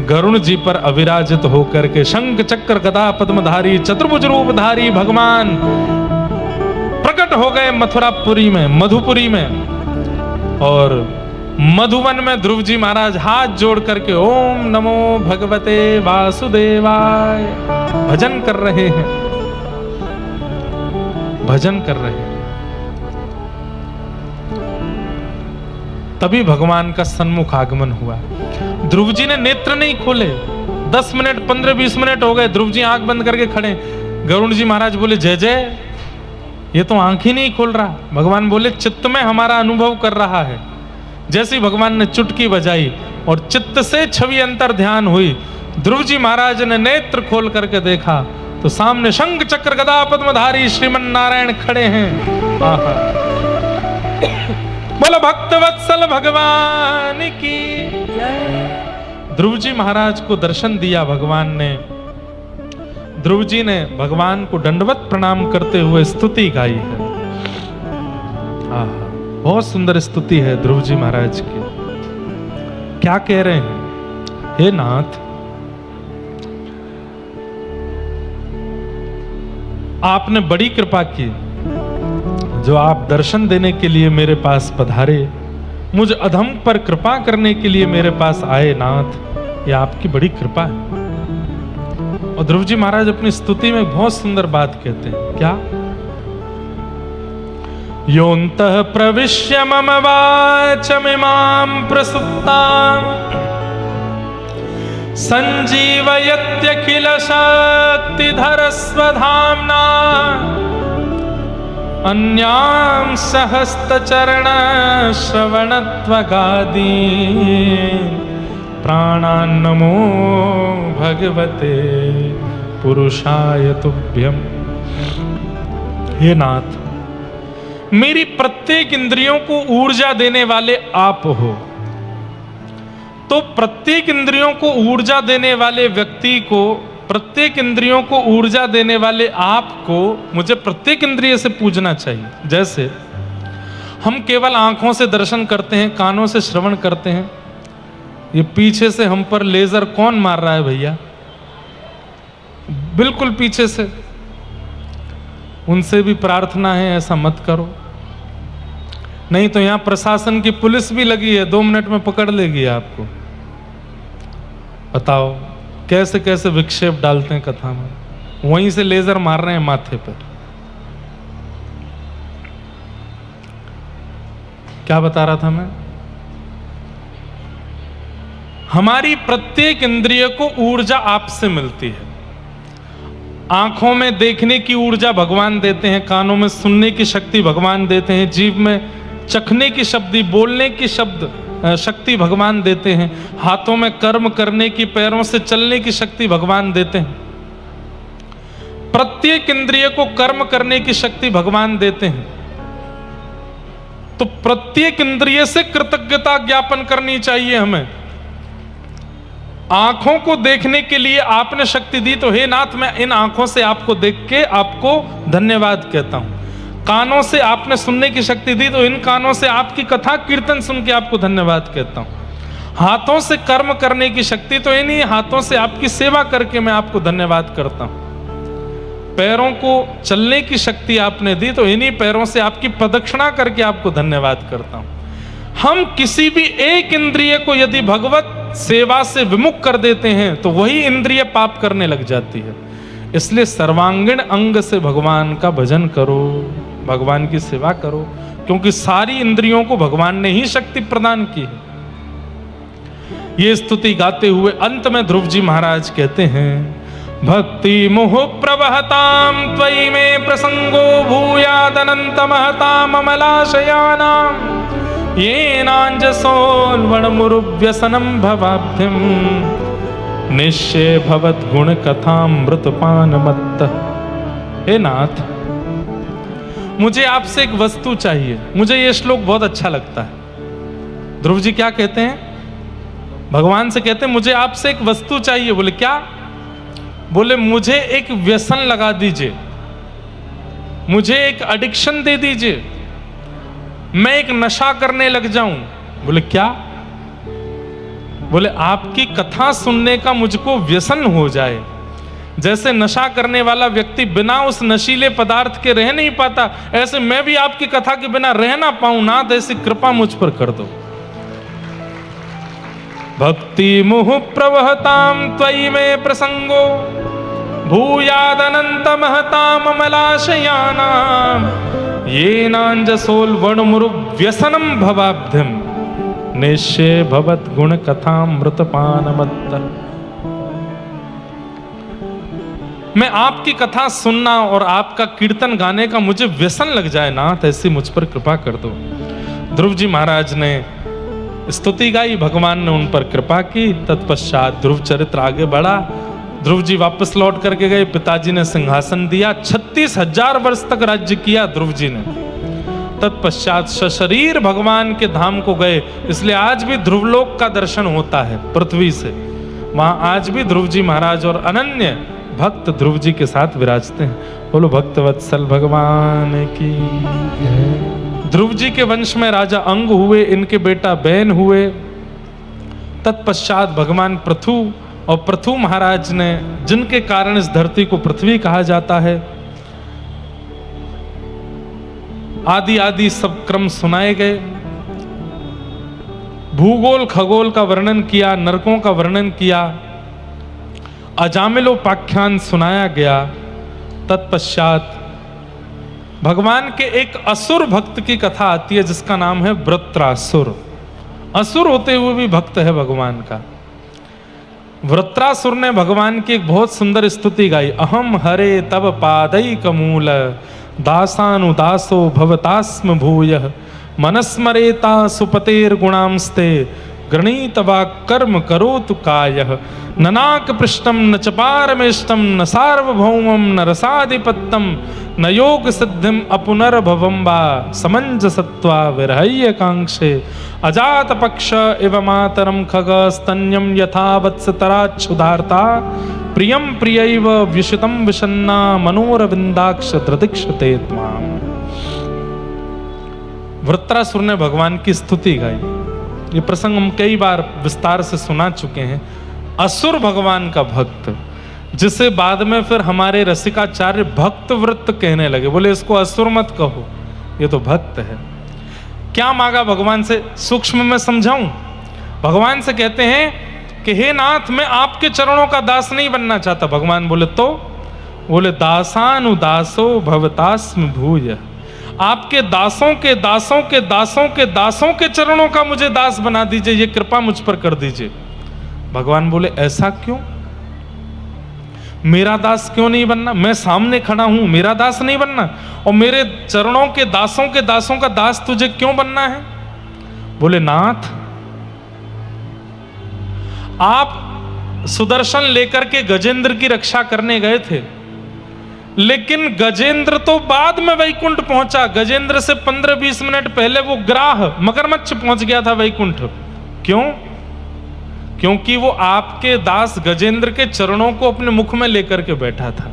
गरुण जी पर अविराजित होकर के शंख चक्र गदा पद्मधारी चतुर्भुज रूपधारी भगवान प्रकट हो गए मथुरापुरी में, मधुपुरी में, और मधुवन में ध्रुव जी महाराज हाथ जोड़ करके ओम नमो भगवते वासुदेवाय भजन कर रहे हैं, भजन कर रहे हैं। तभी भगवान का सन्मुख आगमन हुआ। ध्रुव जी ने नेत्र नहीं खोले, 10 मिनट 15-20 मिनट हो गए, ध्रुव जी आंख बंद करके खड़े। गरुड़ जी महाराज बोले जय जय, ये तो आंख ही नहीं खोल रहा। भगवान बोले चित्त में हमारा अनुभव कर रहा है। जैसे ही भगवान ने चुटकी बजाई और चित्त से छवि अंतर ध्यान हुई, ध्रुव जी महाराज ने नेत्र खोल करके देखा तो सामने शंख चक्र गदा पद्मधारी श्रीमन नारायण खड़े हैं। बोलो भक्त वत्सल भगवान की। ध्रुव जी महाराज को दर्शन दिया भगवान ने। ध्रुव जी ने भगवान को दंडवत प्रणाम करते हुए स्तुति गाई है। बहुत सुंदर स्तुति है ध्रुव जी महाराज की। क्या कह रहे हैं? हे नाथ, आपने बड़ी कृपा की, जो आप दर्शन देने के लिए मेरे पास पधारे, मुझ अधम पर कृपा करने के लिए मेरे पास आए। नाथ, ये आपकी बड़ी कृपा है। और ध्रुव जी महाराज अपनी स्तुति में बहुत सुंदर बात कहते हैं। क्या? योऽन्तः प्रविश्य मम वाचमिमां प्रसुप्तां संजीवयत्यखिल शक्तिधर स्वधाम्ना अन्यां सहस्त्रचरण श्रवणत्वगादी प्राणान् नमो भगवते पुरुषाय तुभ्यम। हे नाथ, मेरी प्रत्येक इंद्रियों को ऊर्जा देने वाले आप हो। तो प्रत्येक इंद्रियों को ऊर्जा देने वाले व्यक्ति को, प्रत्येक इंद्रियों को ऊर्जा देने वाले आपको मुझे प्रत्येक इंद्रिय से पूजना चाहिए। जैसे हम केवल आंखों से दर्शन करते हैं, कानों से श्रवण करते हैं, ये पीछे से हम पर लेजर कौन मार रहा है भैया? बिल्कुल पीछे से। उनसे भी प्रार्थना है ऐसा मत करो, नहीं तो यहां प्रशासन की पुलिस भी लगी है, 2 मिनट में पकड़ लेगी आपको। बताओ कैसे कैसे विक्षेप डालते हैं कथा में, वहीं से लेजर मार रहे हैं माथे पर। क्या बता रहा था मैं? हमारी प्रत्येक इंद्रिय को ऊर्जा आपसे मिलती है। आंखों में देखने की ऊर्जा भगवान देते हैं, कानों में सुनने की शक्ति भगवान देते हैं, जीभ में चखने की शक्ति, बोलने की शक्ति भगवान देते हैं, हाथों में कर्म करने की, पैरों से चलने की शक्ति भगवान देते हैं। प्रत्येक इंद्रिय को कर्म करने की शक्ति भगवान देते हैं। तो प्रत्येक इंद्रिय से कृतज्ञता ज्ञापन करनी चाहिए हमें। आंखों को देखने के लिए आपने शक्ति दी, तो हे नाथ, मैं इन आंखों से आपको देख के आपको धन्यवाद कहता हूं। कानों से आपने सुनने की शक्ति दी, तो इन कानों से आपकी कथा कीर्तन सुन के आपको धन्यवाद कहता हूं। हाथों से कर्म करने की शक्ति, तो इन्हीं हाथों से आपकी सेवा करके मैं आपको धन्यवाद करता हूं। पैरों को चलने की शक्ति आपने दी, तो इन्हीं पैरों से आपकी प्रदक्षिणा करके आपको धन्यवाद करता हूं। हम किसी भी एक इंद्रिय को यदि भगवत सेवा से विमुख कर देते हैं तो वही इंद्रिय पाप करने लग जाती है। इसलिए सर्वांगीण अंग से भगवान का भजन करो, भगवान की सेवा करो, क्योंकि सारी इंद्रियों को भगवान ने ही शक्ति प्रदान की है। ये स्तुति गाते हुए अंत में ध्रुव जी महाराज कहते हैं, भक्ति मोह प्रवहताम त्वयि में प्रसंगो भूयादनंत महताम अमलाशयानाम येनांजसोल्वणमुरुव्यसनं भवाब्धिं निश्चय भवत गुण कथामृतपान मत्तः। हे नाथ, मुझे आपसे एक वस्तु चाहिए। मुझे ये श्लोक बहुत अच्छा लगता है। ध्रुव जी क्या कहते हैं? भगवान से कहते हैं मुझे आपसे एक वस्तु चाहिए। बोले क्या? बोले मुझे एक व्यसन लगा दीजिए, मुझे एक एडिक्शन दे दीजिए, मैं एक नशा करने लग जाऊं। बोले क्या? बोले आपकी कथा सुनने का मुझको व्यसन हो जाए। जैसे नशा करने वाला व्यक्ति बिना उस नशीले पदार्थ के रह नहीं पाता, ऐसे मैं भी आपकी कथा के बिना रह ना पाऊं। नाथ, ऐसी कृपा मुझ पर कर दो। भक्ति मुह प्रवहताम त्वयि मे प्रसंगो भूयादनंत महताम मलाशयानाम ये नांजसोल वणमुरु व्यसनम भवाब्धिम निश्चय भवत गुण कथामृतपानमत्त। मैं आपकी कथा सुनना और आपका कीर्तन गाने का मुझे व्यसन लग जाए नाथ, ऐसी मुझ पर कृपा कर दो। ध्रुव जी महाराज ने स्तुति गाई, भगवान ने उन पर कृपा की। तत्पश्चात ध्रुव चरित्र आगे बढ़ा। ध्रुव जी वापस लौट करके गए, पिताजी ने सिंहासन दिया, 36,000 वर्ष तक राज्य किया ध्रुव जी ने। तत्पश्चात सशरीर भगवान के धाम को गए, इसलिए आज भी ध्रुवलोक का दर्शन होता है पृथ्वी से। वहां आज भी ध्रुव जी महाराज और अनन्य भक्त ध्रुव जी के साथ विराजते हैं। बोलो भक्तवत्सल भगवान की। ध्रुव जी के वंश में राजा अंग हुए, इनके बेटा बैन हुए। तत्पश्चात भगवान पृथु और पृथु महाराज ने, जिनके कारण इस धरती को पृथ्वी कहा जाता है, आदि आदि सब क्रम सुनाए गए। भूगोल खगोल का वर्णन किया, नरकों का वर्णन किया, अजामिलोपाख्यान सुनाया गया। तत्पश्चात भगवान के एक असुर भक्त की कथा आती है जिसका नाम है वृत्रासुर। असुर होते हुए भी भक्त है भगवान का। वृत्रासुर ने भगवान की एक बहुत सुंदर स्तुति गाई। अहम हरे तब पादैक मूल दासानुदासो भवतास्म भूयः मनस्मरेता सुपतेर गुणांस्ते गृणीतवा कर्म करोतु कायः ननाक पृष्ठम न च पारमेष्टम न सार्वभौमम न रसाधिपत्यम न योग सिद्धिम अपुनर्भवम वा समंजसत्वा विरहय्य कांक्षे अजात पक्ष इव मातरम खग स्तन्यम यथा वत्सतराच्छुधार्ता प्रियम प्रियैव व्युषितम विषन्ना मनोरविंदाक्ष दृदिक्षते त्वाम। वृत्रासुर ने भगवान की स्तुति गाई। ये प्रसंग हम कई बार विस्तार से सुना चुके हैं। असुर भगवान का भक्त, जिसे बाद में फिर हमारे रसिकाचार्य भक्त वृत्त कहने लगे। बोले इसको असुर मत कहो, ये तो भक्त है। क्या मांगा भगवान से, सूक्ष्म में समझाऊं। भगवान से कहते हैं कि हे नाथ, मैं आपके चरणों का दास नहीं बनना चाहता। भगवान बोले तो, बोले दासानुदासो भवतास्म भूय। आपके दासों के दासों के दासों के दासों के चरणों का मुझे दास बना दीजिए, ये कृपा मुझ पर कर दीजिए। भगवान बोले ऐसा क्यों? मेरा दास क्यों नहीं बनना? मैं सामने खड़ा हूं, मेरा दास नहीं बनना? और मेरे चरणों के दासों का दास तुझे क्यों बनना है? बोले नाथ, आप सुदर्शन लेकर के गजेंद्र की रक्षा करने गए थे, लेकिन गजेंद्र तो बाद में वैकुंठ पहुंचा। गजेंद्र से 15-20 मिनट पहले वो ग्राह मगरमच्छ पहुंच गया था वैकुंठ। क्यों? क्योंकि वो आपके दास गजेंद्र के चरणों को अपने मुख में लेकर के बैठा था।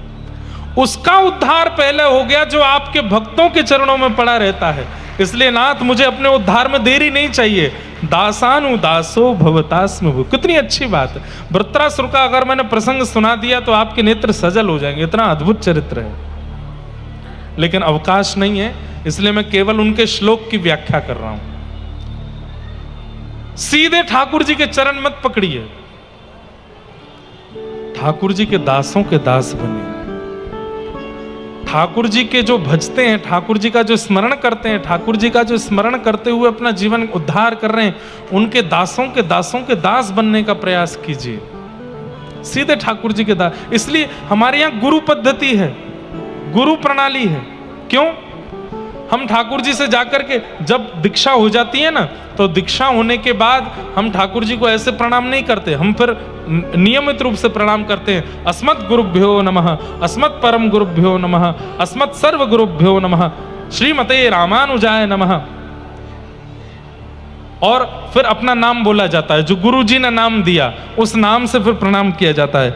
उसका उद्धार पहले हो गया जो आपके भक्तों के चरणों में पड़ा रहता है। इसलिए नाथ, मुझे अपने उद्धार में देरी नहीं चाहिए। दासानुदासो भवतास्म भूय। कितनी अच्छी बात है। वृत्रासुर का अगर मैंने प्रसंग सुना दिया तो आपके नेत्र सजल हो जाएंगे, इतना अद्भुत चरित्र है। लेकिन अवकाश नहीं है, इसलिए मैं केवल उनके श्लोक की व्याख्या कर रहा हूं। सीधे ठाकुर जी के चरण मत पकड़िए, ठाकुर जी के दासों के दास बनिए। ठाकुर जी के जो भजते हैं, ठाकुर जी का जो स्मरण करते हैं, ठाकुर जी का जो स्मरण करते हुए अपना जीवन उद्धार कर रहे हैं, उनके दासों के दास बनने का प्रयास कीजिए। सीधे ठाकुर जी के दास। इसलिए हमारे यहाँ गुरु पद्धति है, गुरु प्रणाली है। क्यों? हम ठाकुर जी से जाकर के जब दीक्षा हो जाती है ना, तो दीक्षा होने के बाद हम ठाकुर जी को ऐसे प्रणाम नहीं करते, हम फिर नियमित रूप से प्रणाम करते हैं। अस्मत् गुरुभ्यो नमः, अस्मत् परम गुरुभ्यो नमः, अस्मत् सर्व गुरुभ्यो नमः, श्रीमते रामानुजाय नमः। और फिर अपना नाम बोला जाता है, जो गुरु जी ने नाम दिया उस नाम से फिर प्रणाम किया जाता है।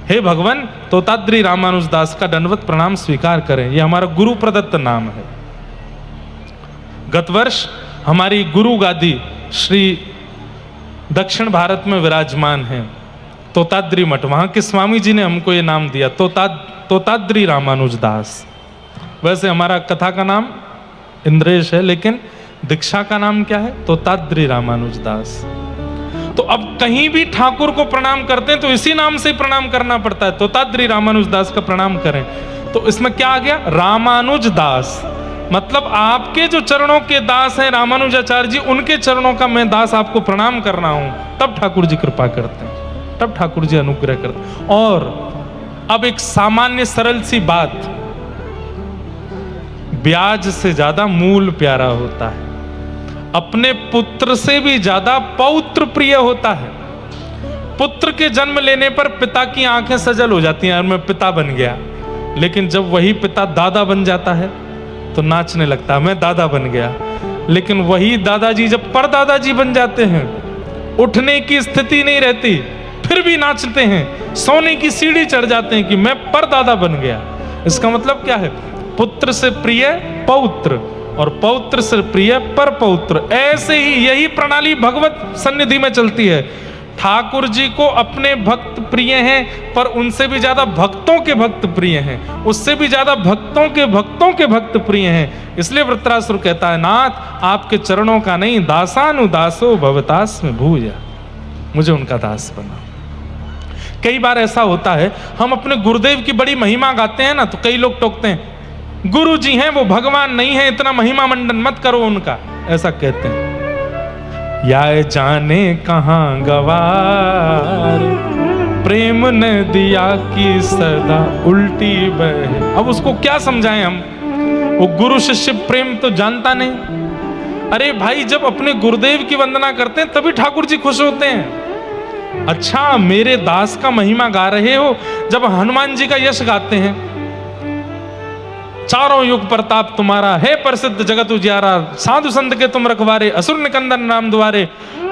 हे भगवान, तोताद्री रामानुजदास का दंडवत प्रणाम स्वीकार करें, यह हमारा गुरु प्रदत्त नाम है। गत वर्ष हमारी गुरु गादी श्री दक्षिण भारत में विराजमान है तोताद्री मठ, वहां के स्वामी जी ने हमको ये नाम दिया, तोताद्री रामानुजदास। वैसे हमारा कथा का नाम इंद्रेश है, लेकिन दीक्षा का नाम क्या है? तोताद्री रामानुजदास। तो अब कहीं भी ठाकुर को प्रणाम करते हैं तो इसी नाम से प्रणाम करना पड़ता है। तोताद्री रामानुज दास का प्रणाम करें तो इसमें क्या आ गया, रामानुज दास, मतलब आपके जो चरणों के दास हैं रामानुजाचार्य जी, उनके चरणों का मैं दास आपको प्रणाम कर रहा हूं। तब ठाकुर जी कृपा करते हैं, तब ठाकुर जी अनुग्रह करते हैं। और अब एक सामान्य सरल सी बात, ब्याज से ज्यादा मूल प्यारा होता है, अपने पुत्र से भी ज्यादा पौत्र प्रिय होता है। पुत्र के जन्म लेने पर पिता की आंखें सजल हो जाती हैं, और मैं पिता बन गया, लेकिन जब वही पिता दादा बन जाता है तो नाचने लगता है, मैं दादा बन गया। लेकिन वही दादाजी जब परदादाजी बन जाते हैं, उठने की स्थिति नहीं रहती, फिर भी नाचते हैं, सोने की सीढ़ी चढ़ जाते हैं कि मैं परदादा बन गया। इसका मतलब क्या है, पुत्र से प्रिय पौत्र और पौत्र से प्रिय पर पौत्र। ऐसे ही यही प्रणाली भगवत सन्निधि में चलती है। ठाकुर जी को अपने भक्त प्रिय हैं, पर उनसे भी ज्यादा भक्तों के भक्त प्रिय हैं, उससे भी ज्यादा भक्तों के भक्त प्रिय हैं। इसलिए वृत्रासुर कहता है, नाथ आपके चरणों का नहीं, दासानुदासो भवतास में भूजा, मुझे उनका दास बना। कई बार ऐसा होता है, हम अपने गुरुदेव की बड़ी महिमा गाते हैं ना, तो कई लोग टोकते हैं, गुरु जी हैं वो भगवान नहीं है, इतना महिमा मंडन मत करो उनका, ऐसा कहते हैं। या जाने कहां गवार प्रेम ने दिया कि सदा उल्टी बहे। अब उसको क्या समझाएं हम, वो गुरु शिष्य प्रेम तो जानता नहीं। अरे भाई, जब अपने गुरुदेव की वंदना करते हैं तभी ठाकुर जी खुश होते हैं। अच्छा, मेरे दास का महिमा गा रहे हो, जब हनुमान जी का यश गाते हैं, चारों युग प्रताप तुम्हारा है, प्रसिद्ध जगत उजियारा, साधु संत के तुम रखवारे, असुर निकंदन नाम द्वारे।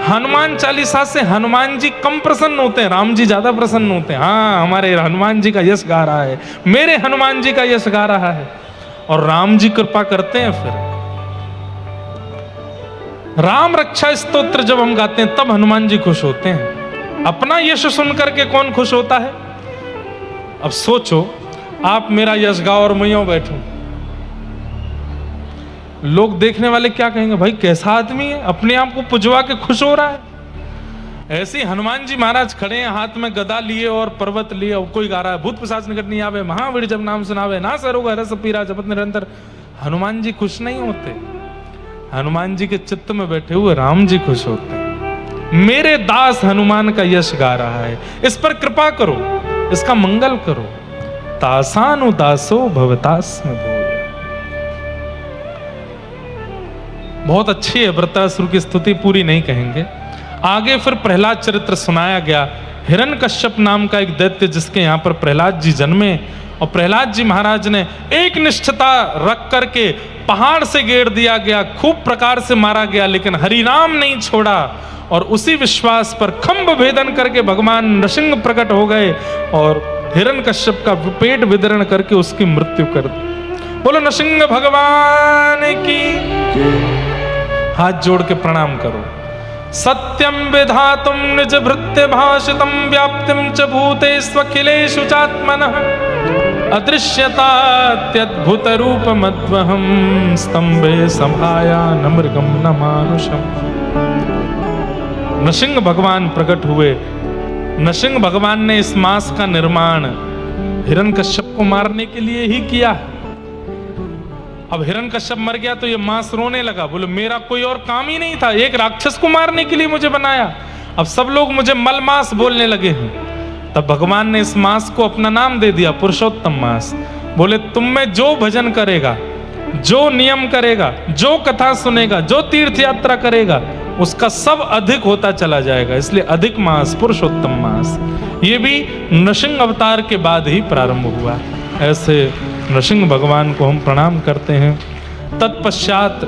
हनुमान चालीसा से हनुमान जी कम प्रसन्न होते हैं, राम जी ज्यादा प्रसन्न होते हैं। हाँ, हमारे हनुमान जी का यश गा रहा है, मेरे हनुमान जी का यश गा रहा है, और राम जी कृपा करते हैं। फिर राम रक्षा स्तोत्र जब हम गाते हैं तब हनुमान जी खुश होते हैं। अपना यश सुनकर के कौन खुश होता है? अब सोचो, आप मेरा यश गाओ और मैं यूं बैठूं, लोग देखने वाले क्या कहेंगे, भाई कैसा आदमी है, अपने आप को पुजवा के खुश हो रहा है। ऐसे हनुमान जी महाराज खड़े हैं, हाथ में गदा लिए और पर्वत लिए, और कोई गा रहा है, भूत पिशाच निकट नहीं आवे, महावीर जब नाम सुनावे, ना सरोग रस पीरा जपत निरंतर। हनुमान जी खुश नहीं होते, हनुमान जी के चित्त में बैठे हुए राम जी खुश होते हैं। मेरे दास हनुमान का यश गा रहा है, इस पर कृपा करो, इसका मंगल करो। दासानुदासो भवतास में भूजा। बहुत अच्छी है, वृत्रासुर की स्तुति पूरी नहीं कहेंगे। आगे फिर प्रहलाद चरित्र सुनाया गया। हिरण्यकश्यप नाम का एक दैत्य, जिसके यहाँ पर प्रहलाद जी जन्मे, और प्रहलाद जी महाराज ने एक निष्ठता रख करके पहाड़ से घेर दिया गया, खूब प्रकार से मारा गया, लेकिन हरिनाम नहीं छोड़ा। और उसी विश्वास पर खंभ भेदन करके भगवान नृसिंह प्रकट हो गए और हिरण्यकश्यप का पेट विदरण करके उसकी मृत्यु कर दी। बोलो नृसिंह भगवान की। हाथ जोड़ के प्रणाम करो। सत्यम विधातुम निज भृत्य भाषितम व्याप्तिम च भूतेष्वखिलेषु चात्मनः अदृश्यतात्यद्भुत रूप मद्वहम स्तंभे सभाया न मृगम न मानुषम। नृसिंह भगवान प्रकट हुए। नृसिंह भगवान ने इस मांस का निर्माण हिरण्यकश्यप को मारने के लिए ही किया। अब हिरण्यकश्यप मर गया तो ये मांस रोने लगा, बोले मेरा कोई और काम ही नहीं था, एक राक्षस को मारने के लिए मुझे बनाया, अब सब लोग मुझे मलमास बोलने लगे हैं। तब भगवान ने इस मांस को अपना नाम दे दिया, पुरुषोत्तम मांस। बोले तुम में जो भजन करेगा, जो नियम करेगा, जो कथा सुनेगा, जो तीर्थ यात्रा करेगा, उसका सब अधिक होता चला जाएगा। इसलिए अधिक मास, पुरुषोत्तम मास, ये भी नृसिंह अवतार के बाद ही प्रारंभ हुआ। ऐसे नृसिंह भगवान को हम प्रणाम करते हैं। तत्पश्चात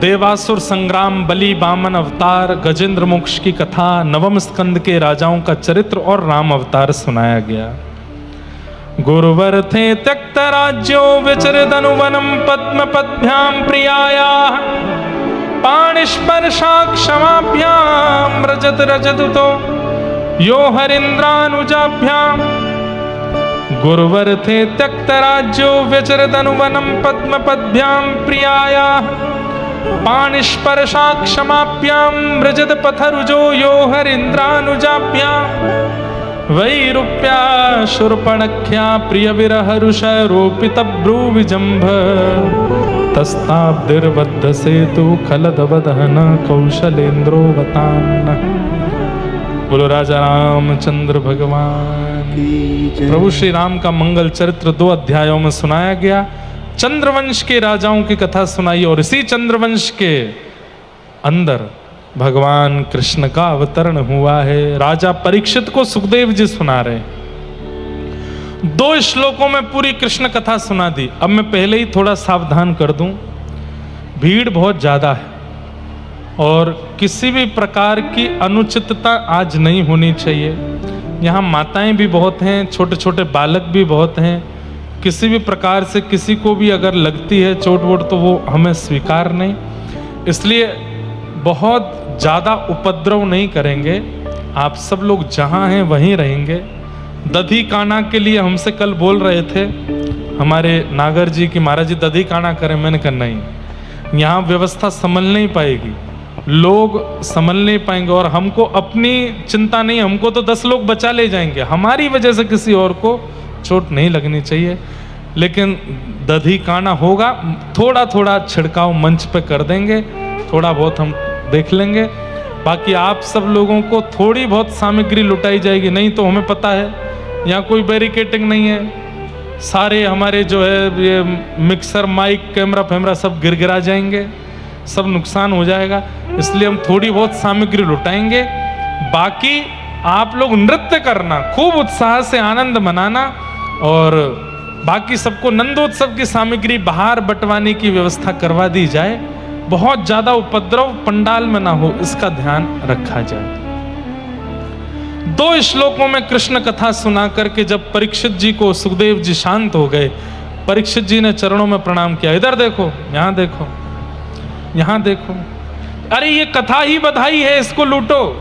देवासुर संग्राम, बलि, वामन अवतार, गजेंद्र मोक्ष की कथा, नवम स्कंद के राजाओं का चरित्र और राम अवतार सुनाया गया। गुरुवर थे त्यक्त राज्यो विचरदनुवनम पद्म पद्भ्याम प्रियाया पाणिस्पर्शा क्षमाभ्याम रजत रजदुतो यो हरिंद्रानुजाभ्याम। गुरुवर थे त्यक्त राज्यो विचरदनुवनम पद्म पद्भ्याम प्रियाया पाणिस्पर्शाक्षमाप्यां व्रजत पथरुजो यो हरीन्द्रानुजाप्यां वैरूप्या शूर्पणख्या प्रियविरहरुषरोपितभ्रूविजम्भ तस्ताब्दिर्बद्धसेतु खलदवदहन कौशलेन्द्रोऽवतान्न। बोलो राजा रामचंद्र भगवान। प्रभु श्री राम का मंगल चरित्र 2 अध्यायों में सुनाया गया। चंद्रवंश के राजाओं की कथा सुनाई और इसी चंद्रवंश के अंदर भगवान कृष्ण का अवतरण हुआ है। राजा परीक्षित को सुखदेव जी सुना रहे। 2 श्लोकों में पूरी कृष्ण कथा सुना दी। अब मैं पहले ही थोड़ा सावधान कर दूं, भीड़ बहुत ज्यादा है और किसी भी प्रकार की अनुचितता आज नहीं होनी चाहिए। यहाँ माताएं भी बहुत हैं, छोटे छोटे बालक भी बहुत हैं। किसी भी प्रकार से किसी को भी अगर लगती है चोट वोट तो वो हमें स्वीकार नहीं, इसलिए बहुत ज़्यादा उपद्रव नहीं करेंगे। आप सब लोग जहाँ हैं वहीं रहेंगे। दधी काना के लिए हमसे कल बोल रहे थे हमारे नागर जी की महाराज जी दधी काना करें। मैंने कहा नहीं, यहाँ व्यवस्था संभल नहीं पाएगी, लोग संभल नहीं पाएंगे और हमको अपनी चिंता नहीं, हमको तो 10 लोग बचा ले जाएंगे, हमारी वजह से किसी और को चोट नहीं लगनी चाहिए। लेकिन दधी काना होगा, थोड़ा थोड़ा छिड़काव मंच पे कर देंगे, थोड़ा बहुत हम देख लेंगे। बाकी आप सब लोगों को थोड़ी बहुत सामग्री लुटाई जाएगी। नहीं तो हमें पता है यहाँ कोई बैरिकेटिंग नहीं है, सारे हमारे जो है ये मिक्सर माइक कैमरा फैमरा सब गिरगिरा जाएंगे, सब नुकसान हो जाएगा। इसलिए हम थोड़ी बहुत सामग्री लुटाएंगे। बाकी आप लोग नृत्य करना, खूब उत्साह से आनंद मनाना और बाकी सबको नंदोत्सव की सामग्री बाहर बंटवाने की व्यवस्था करवा दी जाए। बहुत ज्यादा उपद्रव पंडाल में ना हो, इसका ध्यान रखा जाए। 2 श्लोकों में कृष्ण कथा सुना करके जब परीक्षित जी को सुखदेव जी शांत हो गए, परीक्षित जी ने चरणों में प्रणाम किया। इधर देखो, यहां देखो, यहां देखो, अरे ये कथा ही बधाई है, इसको लूटो।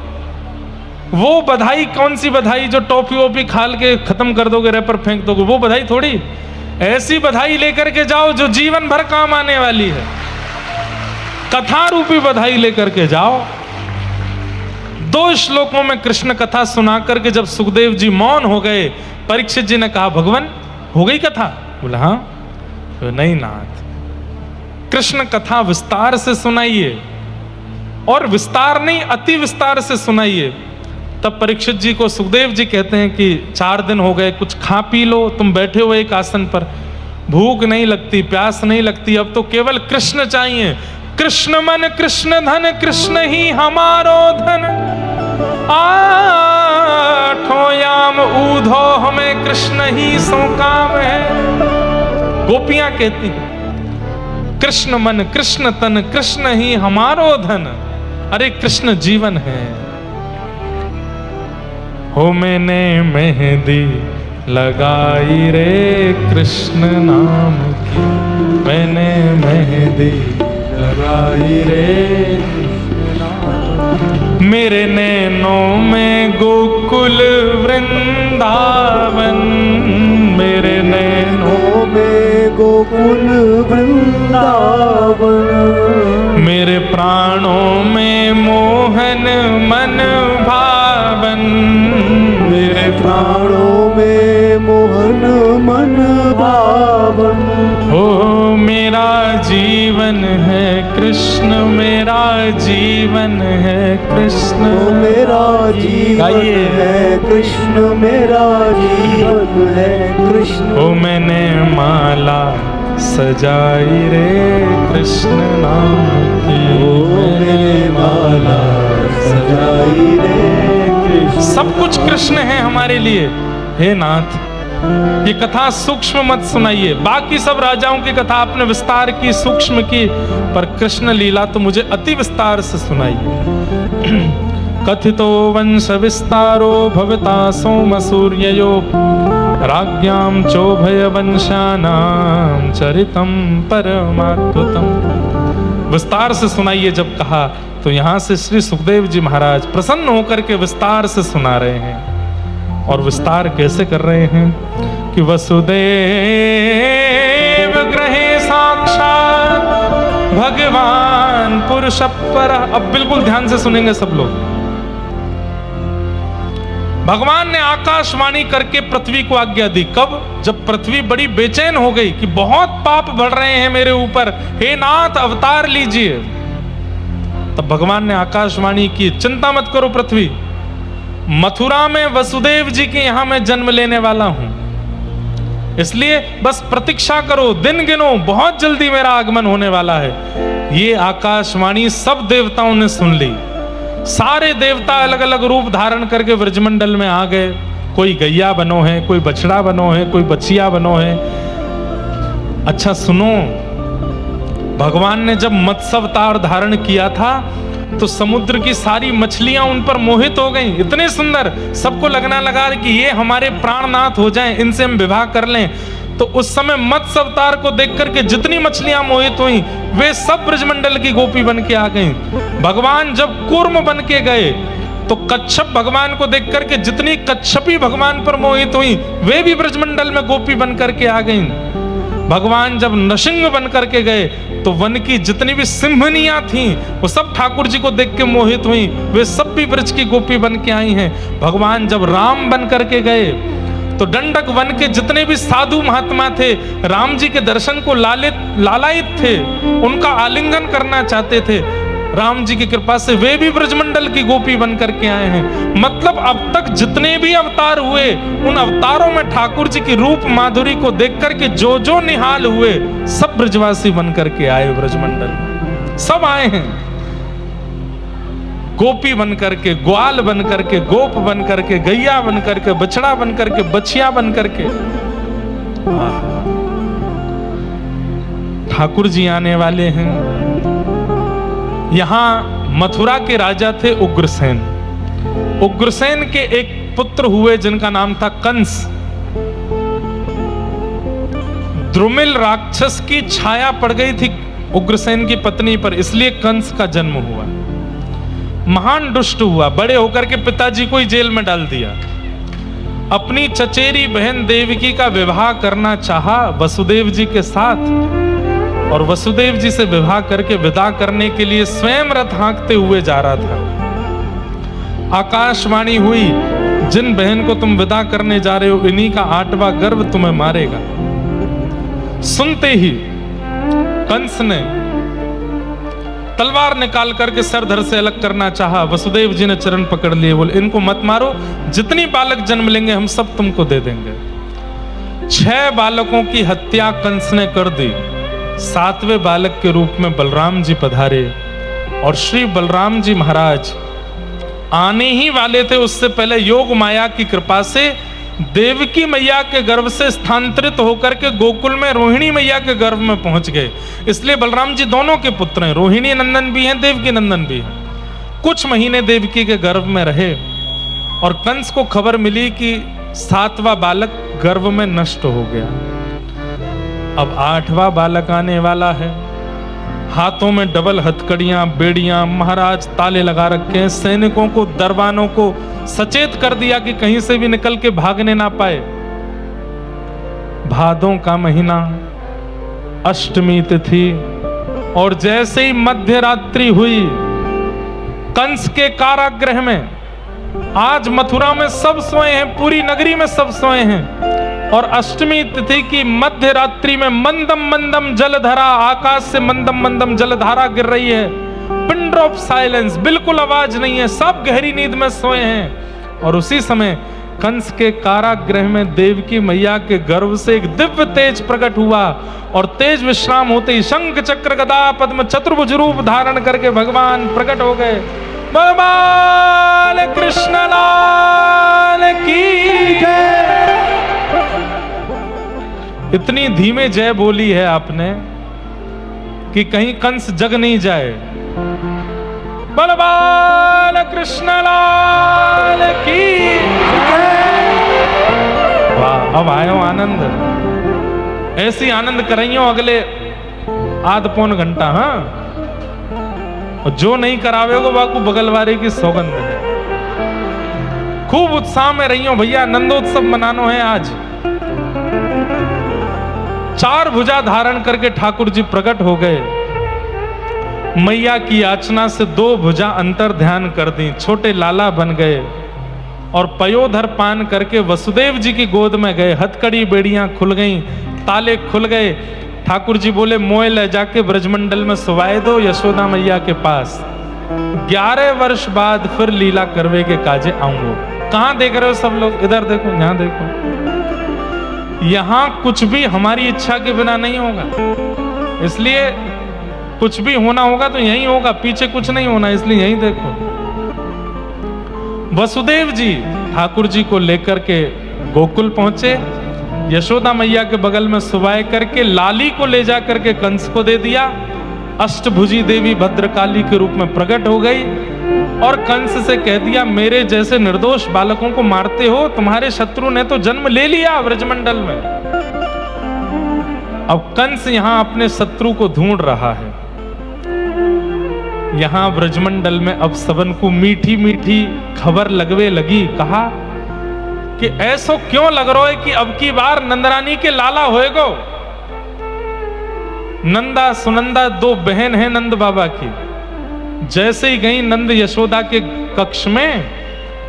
वो बधाई कौन सी बधाई जो टॉफी वॉफी खाल के खत्म कर दोगे, रैपर फेंक दोगे, वो बधाई थोड़ी। ऐसी बधाई लेकर के जाओ जो जीवन भर काम आने वाली है। कथा रूपी बधाई लेकर के जाओ। 2 श्लोकों में कृष्ण कथा सुना करके जब सुखदेव जी मौन हो गए, परीक्षित जी ने कहा भगवान हो गई कथा? बोला हाँ। तो नहीं नाथ, कृष्ण कथा विस्तार से सुनाइए, और विस्तार नहीं अति विस्तार से सुनाइए। तब परीक्षित जी को सुखदेव जी कहते हैं कि 4 दिन हो गए, कुछ खा पी लो, तुम बैठे हो एक आसन पर, भूख नहीं लगती, प्यास नहीं लगती, अब तो केवल कृष्ण चाहिए। कृष्ण मन कृष्ण धन, कृष्ण ही हमारो धन, आठों याम ऊधो हमें कृष्ण ही सो काम है। गोपियां कहती हैं कृष्ण मन कृष्ण तन, कृष्ण ही हमारो धन। अरे कृष्ण जीवन है। हो मैंने मेहंदी लगाई रे कृष्ण नाम की, मैंने मेहंदी लगाई रे मेरे नैनों में गोकुल वृंदावन, मेरे नैनों में गोकुल वृंदावन, मेरे प्राणों में मोहन मन भावन, मेरे प्राणों में मोहन मन भावन। हो मेरा जीवन है कृष्ण, मेरा जीवन है कृष्ण, मेरा जीवन है कृष्ण, मेरा जीवन है कृष्ण। ओ मैंने माला सजाई रे कृष्ण नाम की, ओ मैंने माला सजाई रे कृष्ण। सब कुछ कृष्ण है हमारे लिए। हे नाथ, ये कथा सूक्ष्म मत सुनाइए। बाकी सब राजाओं की कथा आपने विस्तार की, सूक्ष्म की, पर कृष्ण लीला तो मुझे अति विस्तार से सुनाइए। कथितो वंश विस्तारो भवता सोम सूर्ययो, राज्ञां चोभय वंशानां चरितम परमाद्भुतम। विस्तार से सुनाइए जब कहा तो यहां से श्री सुखदेव जी महाराज प्रसन्न होकर के विस्तार से सुना रहे हैं। और विस्तार कैसे कर रहे हैं कि वसुदेव गृहे साक्षात् भगवान पुरुष पर, अब बिल्कुल ध्यान से सुनेंगे सब लोग। भगवान ने आकाशवाणी करके पृथ्वी को आज्ञा दी। कब? जब पृथ्वी बड़ी बेचैन हो गई कि बहुत पाप बढ़ रहे हैं मेरे ऊपर, हे नाथ अवतार लीजिए। तब भगवान ने आकाशवाणी की, चिंता मत करो पृथ्वी, मथुरा में वसुदेव जी के यहां मैं जन्म लेने वाला हूं, इसलिए बस प्रतीक्षा करो, दिन गिनो, बहुत जल्दी मेरा आगमन होने वाला है। ये आकाशवाणी सब देवताओं ने सुन ली। सारे देवता अलग अलग रूप धारण करके ब्रजमंडल में आ गए। कोई गैया बनो है, कोई बछड़ा बनो है, कोई बछिया बनो है। अच्छा सुनो, भगवान ने जब मत्स्य अवतार धारण किया था तो समुद्र की सारी मछलियां उन पर मोहित हो गईं। इतने सुंदर, सबको लगना लगा कि ये हमारे प्राणनाथ हो जाएं, इनसे हम विवाह कर लें। तो उस समय मत्स्य अवतार को देख करके जितनी मछलियां मोहित हुई वे सब ब्रजमंडल की गोपी बन के आ गईं। भगवान जब कूर्म बन के गए तो कच्छप भगवान को देख करके जितनी कच्छपी भगवान पर मोहित हुई वे भी ब्रजमंडल में गोपी बन करके आ गईं। भगवान जब नृसिंह बन करके गए तो वन की जितनी भी सिंहनियां थीं वो सब ठाकुर जी को देख के मोहित हुई, वे सब भी ब्रज की गोपी बन के आई हैं। भगवान जब राम बन करके गए तो दंडक वन के जितने भी साधु महात्मा थे राम जी के दर्शन को लालायित थे, उनका आलिंगन करना चाहते थे। राम जी की कृपा से वे भी ब्रजमंडल की गोपी बन करके आए हैं। मतलब अब तक जितने भी अवतार हुए उन अवतारों में ठाकुर जी की रूप माधुरी को देख करके जो जो निहाल हुए सब ब्रजवासी बन करके आए ब्रजमंडल। सब आए हैं गोपी बन करके, ग्वाल बन करके, गोप बन करके, गैया बन करके, बछड़ा बन करके, बछिया बन करके। ठाकुर जी आने वाले हैं। यहां मथुरा के राजा थे उग्रसेन। उग्रसेन के एक पुत्र हुए जिनका नाम था कंस। द्रुमिल राक्षस की छाया पड़ गई थी उग्रसेन की पत्नी पर, इसलिए कंस का जन्म हुआ। महान दुष्ट हुआ, बड़े होकर के पिताजी को ही जेल में डाल दिया। अपनी चचेरी बहन देवकी का विवाह करना चाहा वसुदेव जी के साथ, और वसुदेव जी से विवाह करके विदा करने के लिए स्वयं रथ हाँकते हुए जा रहा था। आकाशवाणी हुई, जिन बहन को तुम विदा करने जा रहे हो इन्हीं का 8वां गर्भ तुम्हें मारेगा। सुनते ही कंस ने तलवार निकाल करके सर धड़ से अलग करना चाहा। वसुदेव जी ने चरण पकड़ लिए, बोले इनको मत मारो, जितनी बालक जन्म लेंगे हम सब तुमको दे देंगे। 6 बालकों की हत्या कंस ने कर दी। 7वें बालक के रूप में बलराम जी पधारे, और श्री बलराम जी महाराज आने ही वाले थे। उससे पहले योग माया की कृपा से देवकी मैया के गर्भ से स्थानांतरित होकर के गोकुल में रोहिणी मैया के गर्भ में पहुंच गए। इसलिए बलराम जी दोनों के पुत्र हैं, रोहिणी नंदन भी हैं, देवकी नंदन भी हैं। कुछ महीने देवकी के गर्भ में रहे और कंस को खबर मिली कि 7वां बालक गर्भ में नष्ट हो गया। अब 8वां बालक आने वाला है। हाथों में डबल हथकड़ियां, बेड़ियां, महाराज ताले लगा रखे हैं। सैनिकों को, दरबानों को सचेत कर दिया कि कहीं से भी निकल के भागने ना पाए। भादों का महीना, अष्टमी तिथि, और जैसे ही मध्य रात्रि हुई कंस के कारागृह में, आज मथुरा में सब सोए हैं, पूरी नगरी में सब सोए हैं, और अष्टमी तिथि की मध्य रात्रि में मंदम मंदम जलधारा, आकाश से मंदम मंदम जलधारा गिर रही है। पिन ड्रॉप साइलेंस, बिल्कुल आवाज नहीं है, सब गहरी नींद में सोए हैं। और उसी समय कंस के कारागृह में देवकी मैया के गर्भ से एक दिव्य तेज प्रकट हुआ, और तेज विश्राम होते ही शंख चक्र गदा पद्म चतुर्भुज रूप धारण करके भगवान प्रकट हो गए। भगवान कृष्ण लाल की जय। इतनी धीमे जय बोली है आपने कि कहीं कंस जग नहीं जाए। बलवान कृष्ण लाल की वाह। अब आयो आनंद, ऐसी आनंद कराइयो अगले आध पौन घंटा। हाँ, और जो नहीं करावेगो बाकू बगलवारी की सौगंध है। खूब उत्साह में रहियो भैया, नंदोत्सव मनानो है आज। 4 भुजा धारण करके ठाकुर जी प्रकट हो गए। मैया की याचना से 2 भुजा अंतर ध्यान कर दी, छोटे लाला बन गए और पयोधर पान करके वसुदेव जी की गोद में गए। हथकड़ी बेड़ियां खुल गईं, ताले खुल गए। ठाकुर जी बोले मोए ले जाके ब्रजमंडल में सुवाए दो यशोदा मैया के पास। 11 वर्ष बाद फिर लीला करवे के काजे आऊंगो। कहां देख रहे हो सब लोग? इधर देखो, यहां देखो। यहां कुछ भी हमारी इच्छा के बिना नहीं होगा, इसलिए कुछ भी होना होगा तो यही होगा, पीछे कुछ नहीं होना, इसलिए यही देखो। वसुदेव जी ठाकुर जी को लेकर के गोकुल पहुंचे, यशोदा मैया के बगल में सुवाए करके लाली को ले जा करके कंस को दे दिया। अष्टभुजी देवी भद्रकाली के रूप में प्रकट हो गई और कंस से कह दिया मेरे जैसे निर्दोष बालकों को मारते हो, तुम्हारे शत्रु ने तो जन्म ले लिया ब्रजमंडल में। अब कंस यहां अपने शत्रु को ढूंढ रहा है। यहां ब्रजमंडल में अब सबन को मीठी मीठी खबर लगवे लगी। कहा कि ऐसो क्यों लग रहा है कि अब की बार नंदरानी के लाला होएगो। नंदा सुनंदा 2 बहन हैं नंद बाबा की। जैसे ही गई नंद यशोदा के कक्ष में,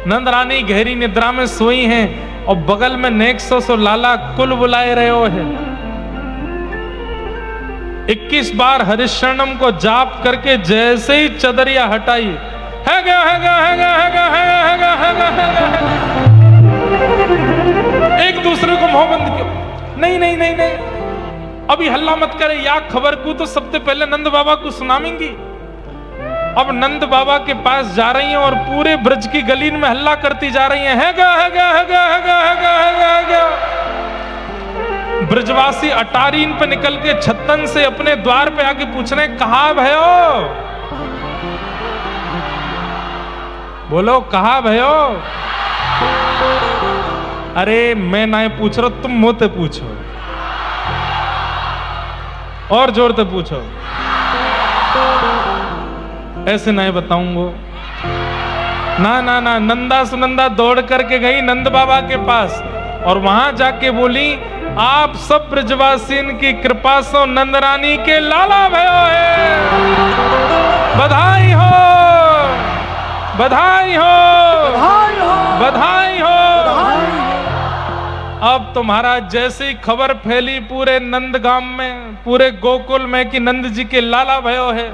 नंद रानी गहरी निद्रा में सोई हैं और बगल में नेक सो लाला कुल बुलाए रहे हो है। 21 बार हरिशरणम को जाप करके जैसे ही चदरिया हटाई, है गया है गया है गया है गया है गया है गया है गया है गया। एक दूसरे को मोहबंद किया। नहीं नहीं नहीं नहीं, अभी हल्ला मत करे, या खबर को तो सबसे पहले नंद बाबा को सुनावेंगी। अब नंद बाबा के पास जा रही हैं और पूरे ब्रज की गली में हल्ला करती जा रही हैं, है गया है गया है गया है गया है गया है गया है गया। ब्रजवासी अटारीन पे निकल के छत्तन से अपने द्वार पे आके पूछ रहे कहा भयो, बोलो कहा भयो। अरे मैं ना पूछ रहा, तुम मुझसे पूछो और जोर से पूछो, ऐसे नहीं बताऊंगा। ना ना ना, नंदा सुनंदा दौड़ करके गई नंद बाबा के पास और वहां जाके बोली आप सब ब्रजवासियों की कृपा से नंद रानी के लाला भयो है, बधाई हो बधाई हो बधाई हो बधाई हो। अब तुम्हारा जैसी खबर फैली पूरे नंदगाम में, पूरे गोकुल में कि नंद जी के लाला भयो है,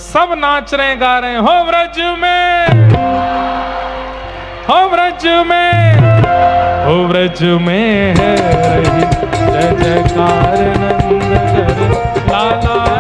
सब नाच रहे गा रहे हो ब्रज में, हो ब्रज में, हो ब्रज में है रही जय जयकार नंद लाला।